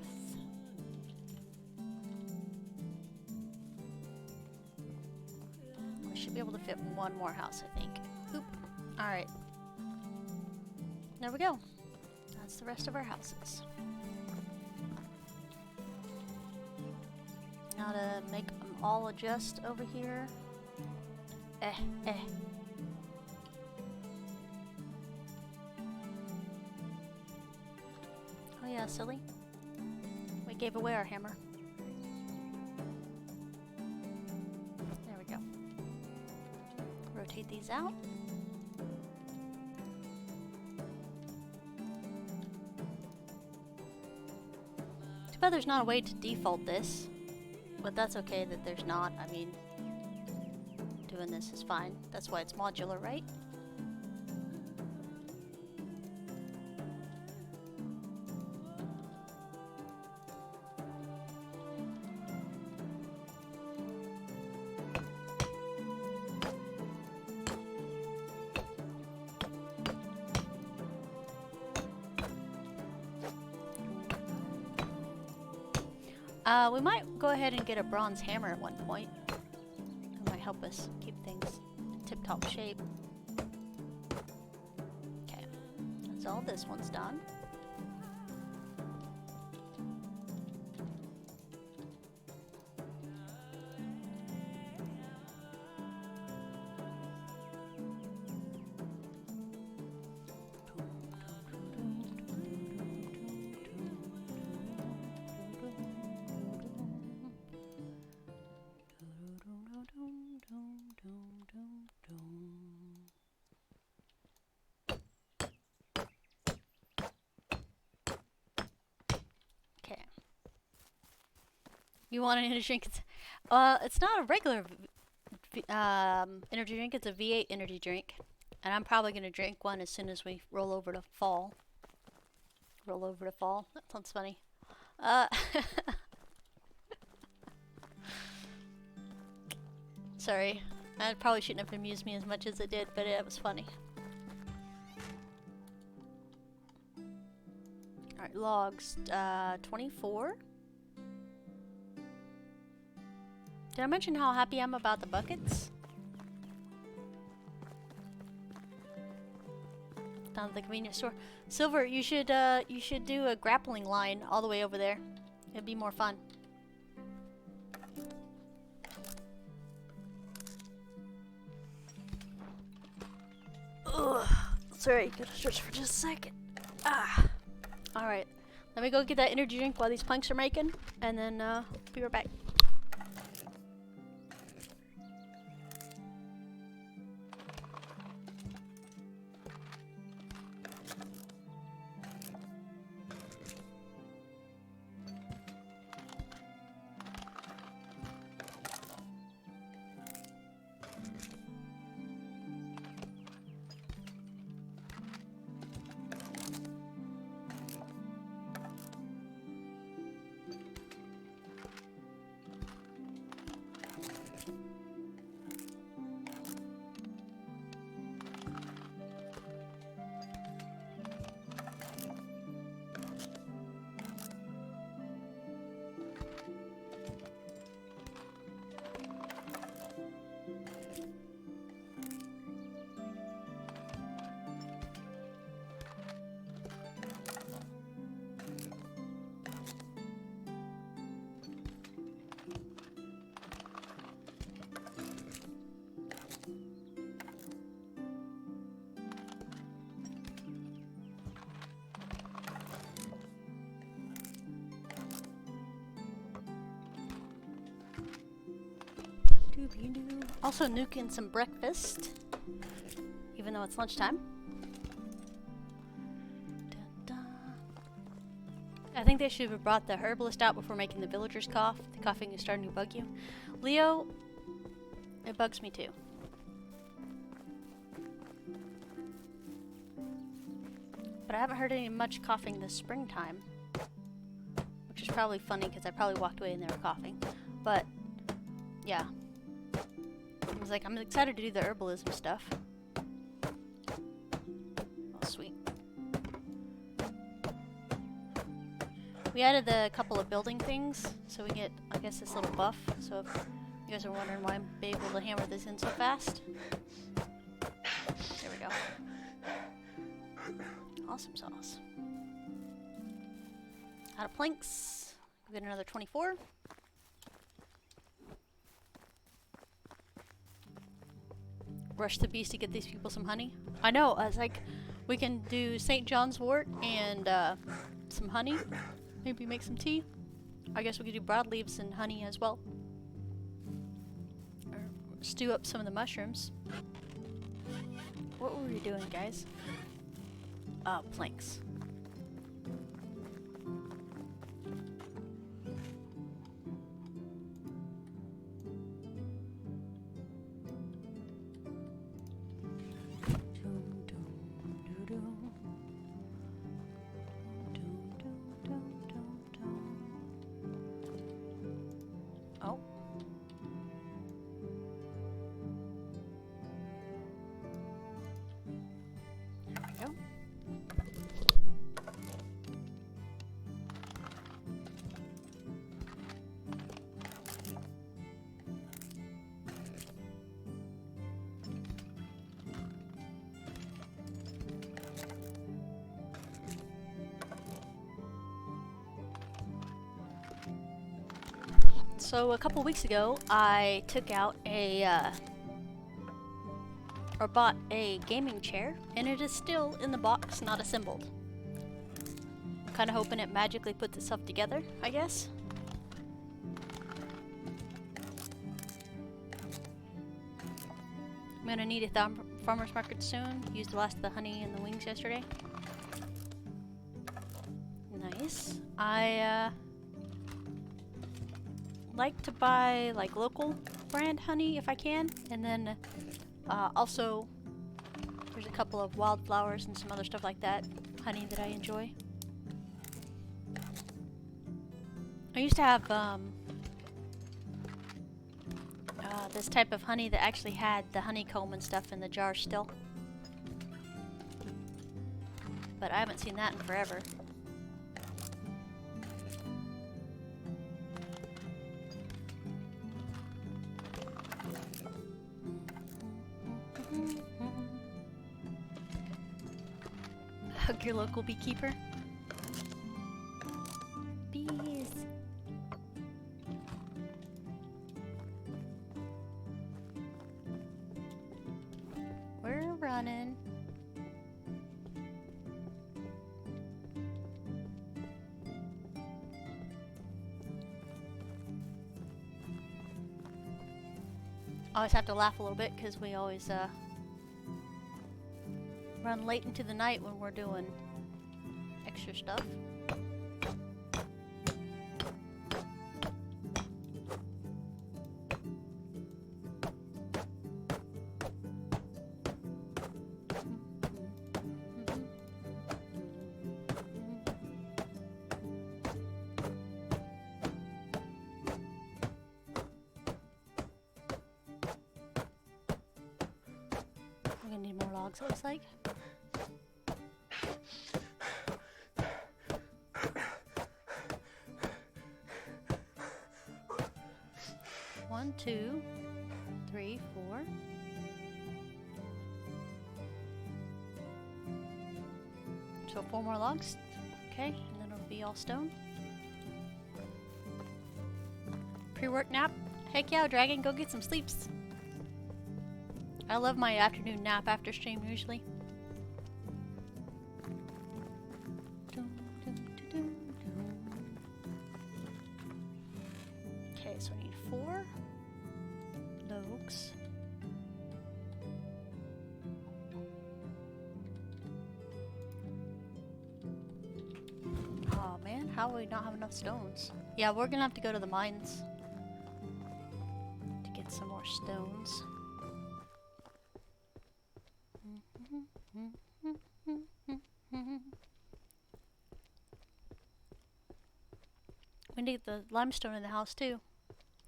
We should be able to fit one more house, I think. Oop. Alright. There we go. That's the rest of our houses. Now to make them all adjust over here. Oh yeah, silly. We gave away our hammer. There we go. Rotate these out. Too bad there's not a way to default this. But that's okay that there's not. I mean, doing this is fine. That's why it's modular, right? We might go ahead and get a bronze hammer at one point. It might help us keep things in tip-top shape. Okay, that's all this one's done. You want an energy drink? It's not a regular energy drink. It's a V8 energy drink. And I'm probably going to drink one as soon as we roll over to fall. Roll over to fall? That sounds funny. Sorry. That probably shouldn't have amused me as much as it did, but it was funny. Alright, logs. 24. Did I mention how happy I'm about the buckets? Down at the convenience store. Silver, you should do a grappling line all the way over there. It'd be more fun. Ugh. Sorry, gotta stretch for just a second. Ah. Alright. Let me go get that energy drink while these planks are making, and then be right back. Also nuking some breakfast, even though it's lunchtime. I think they should have brought the herbalist out before making the villagers cough. The coughing is starting to bug you. Leo, it bugs me too. But I haven't heard any much coughing this springtime. Which is probably funny because I probably walked away and they were coughing. But, yeah. I was like, I'm excited to do the herbalism stuff. Oh, sweet. We added a couple of building things, so we get, I guess, this little buff. So if you guys are wondering why I'm able to hammer this in so fast. There we go. Awesome sauce. Out of planks. We'll get another 24. Rush the beast to get these people some honey. I know, I was like, we can do St. John's wort and some honey. Maybe make some tea. I guess we could do broadleaves and honey as well. Or stew up some of the mushrooms. What were we doing, guys? Planks. Oh. There we go. So a couple weeks ago, I took out or bought a gaming chair, and it is still in the box, not assembled. I'm kind of hoping it magically puts itself together, I guess. I'm gonna need a farmer's market soon. Used the last of the honey and the wings yesterday. Nice. I like to buy like local brand honey if I can, and then also there's a couple of wildflowers and some other stuff like that honey that I enjoy. I used to have this type of honey that actually had the honeycomb and stuff in the jar still, but I haven't seen that in forever. Hug your local beekeeper. Bees. We're running. I always have to laugh a little bit because we always run late into the night when we're doing extra stuff. We're gonna need more logs, it looks like. One, two, three, four. So 4 more logs. Okay, and then it'll be all stone. Pre-work nap. Heck yeah, Dragon, go get some sleeps. I love my afternoon nap after stream usually. Okay, so I need 4. Load. bugs. Oh man, how do we not have enough stones? Yeah, we're gonna have to go to the mines to get some more stones. We need the limestone in the house too.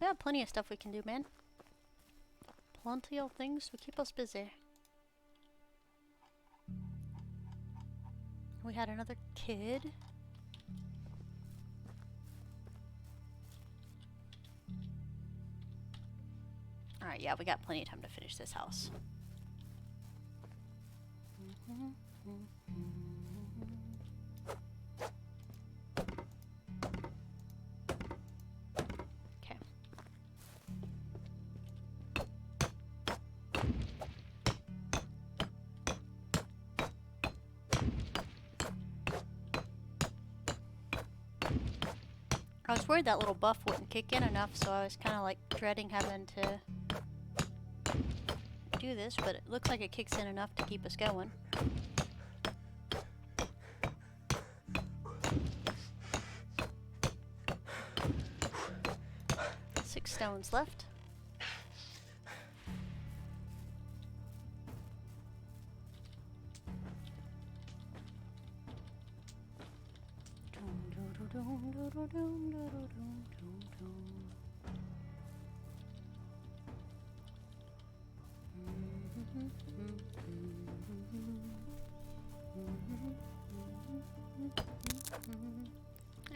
We have plenty of stuff we can do, man. Plenty of things to keep us busy. We had another kid. Alright, yeah, we got plenty of time to finish this house. Okay. I was worried that little buff wouldn't kick in enough, so I was kind of like dreading having to do this, but it looks like it kicks in enough to keep us going. Six stones left.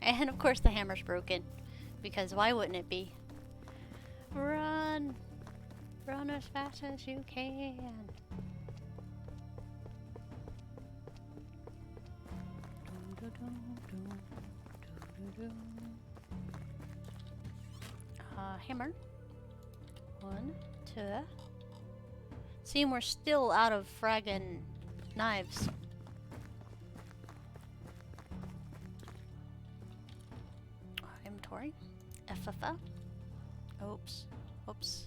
And of course the hammer's broken, because why wouldn't it be? Run! Run as fast as you can. Hammer. 1, 2. See, we're still out of fraggin' knives. Inventory. FFF. Oops. Oops.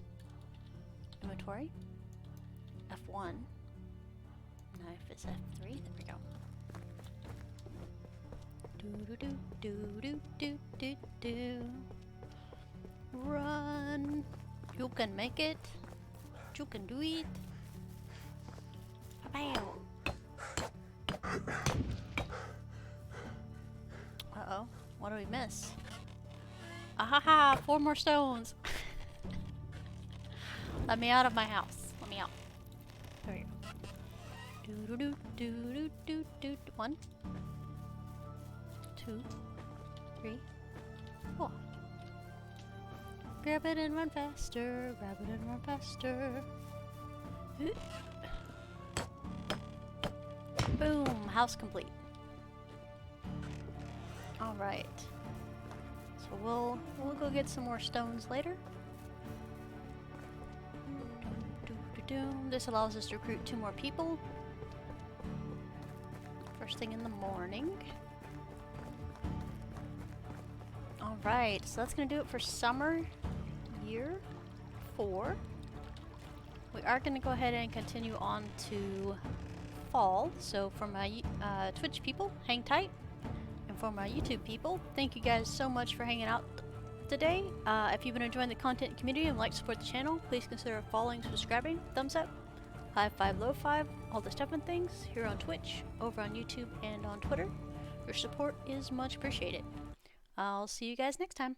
Inventory. F1. Knife is F3. There we go. Do do do do do do do. Run. You can make it. You can do it. Pow. Uh-oh. What do we miss? Ahaha! 4 more stones! Let me out of my house. Let me out. There we go. Do do do do do do do. 1, 2, 3, 4. Grab it and run faster. Grab it and run faster. Boom! House complete. Alright. So we'll go get some more stones later. This allows us to recruit 2 more people. First thing in the morning. Alright, so that's gonna do it for summer year 4. We are gonna go ahead and continue on to fall. So for my Twitch people, hang tight. And for my YouTube people, thank you guys so much for hanging out today. If you've been enjoying the content community and would like to support the channel, please consider following, subscribing, thumbs up, high five, low five, all the stuff and things here on Twitch, over on YouTube, and on Twitter. Your support is much appreciated. I'll see you guys next time.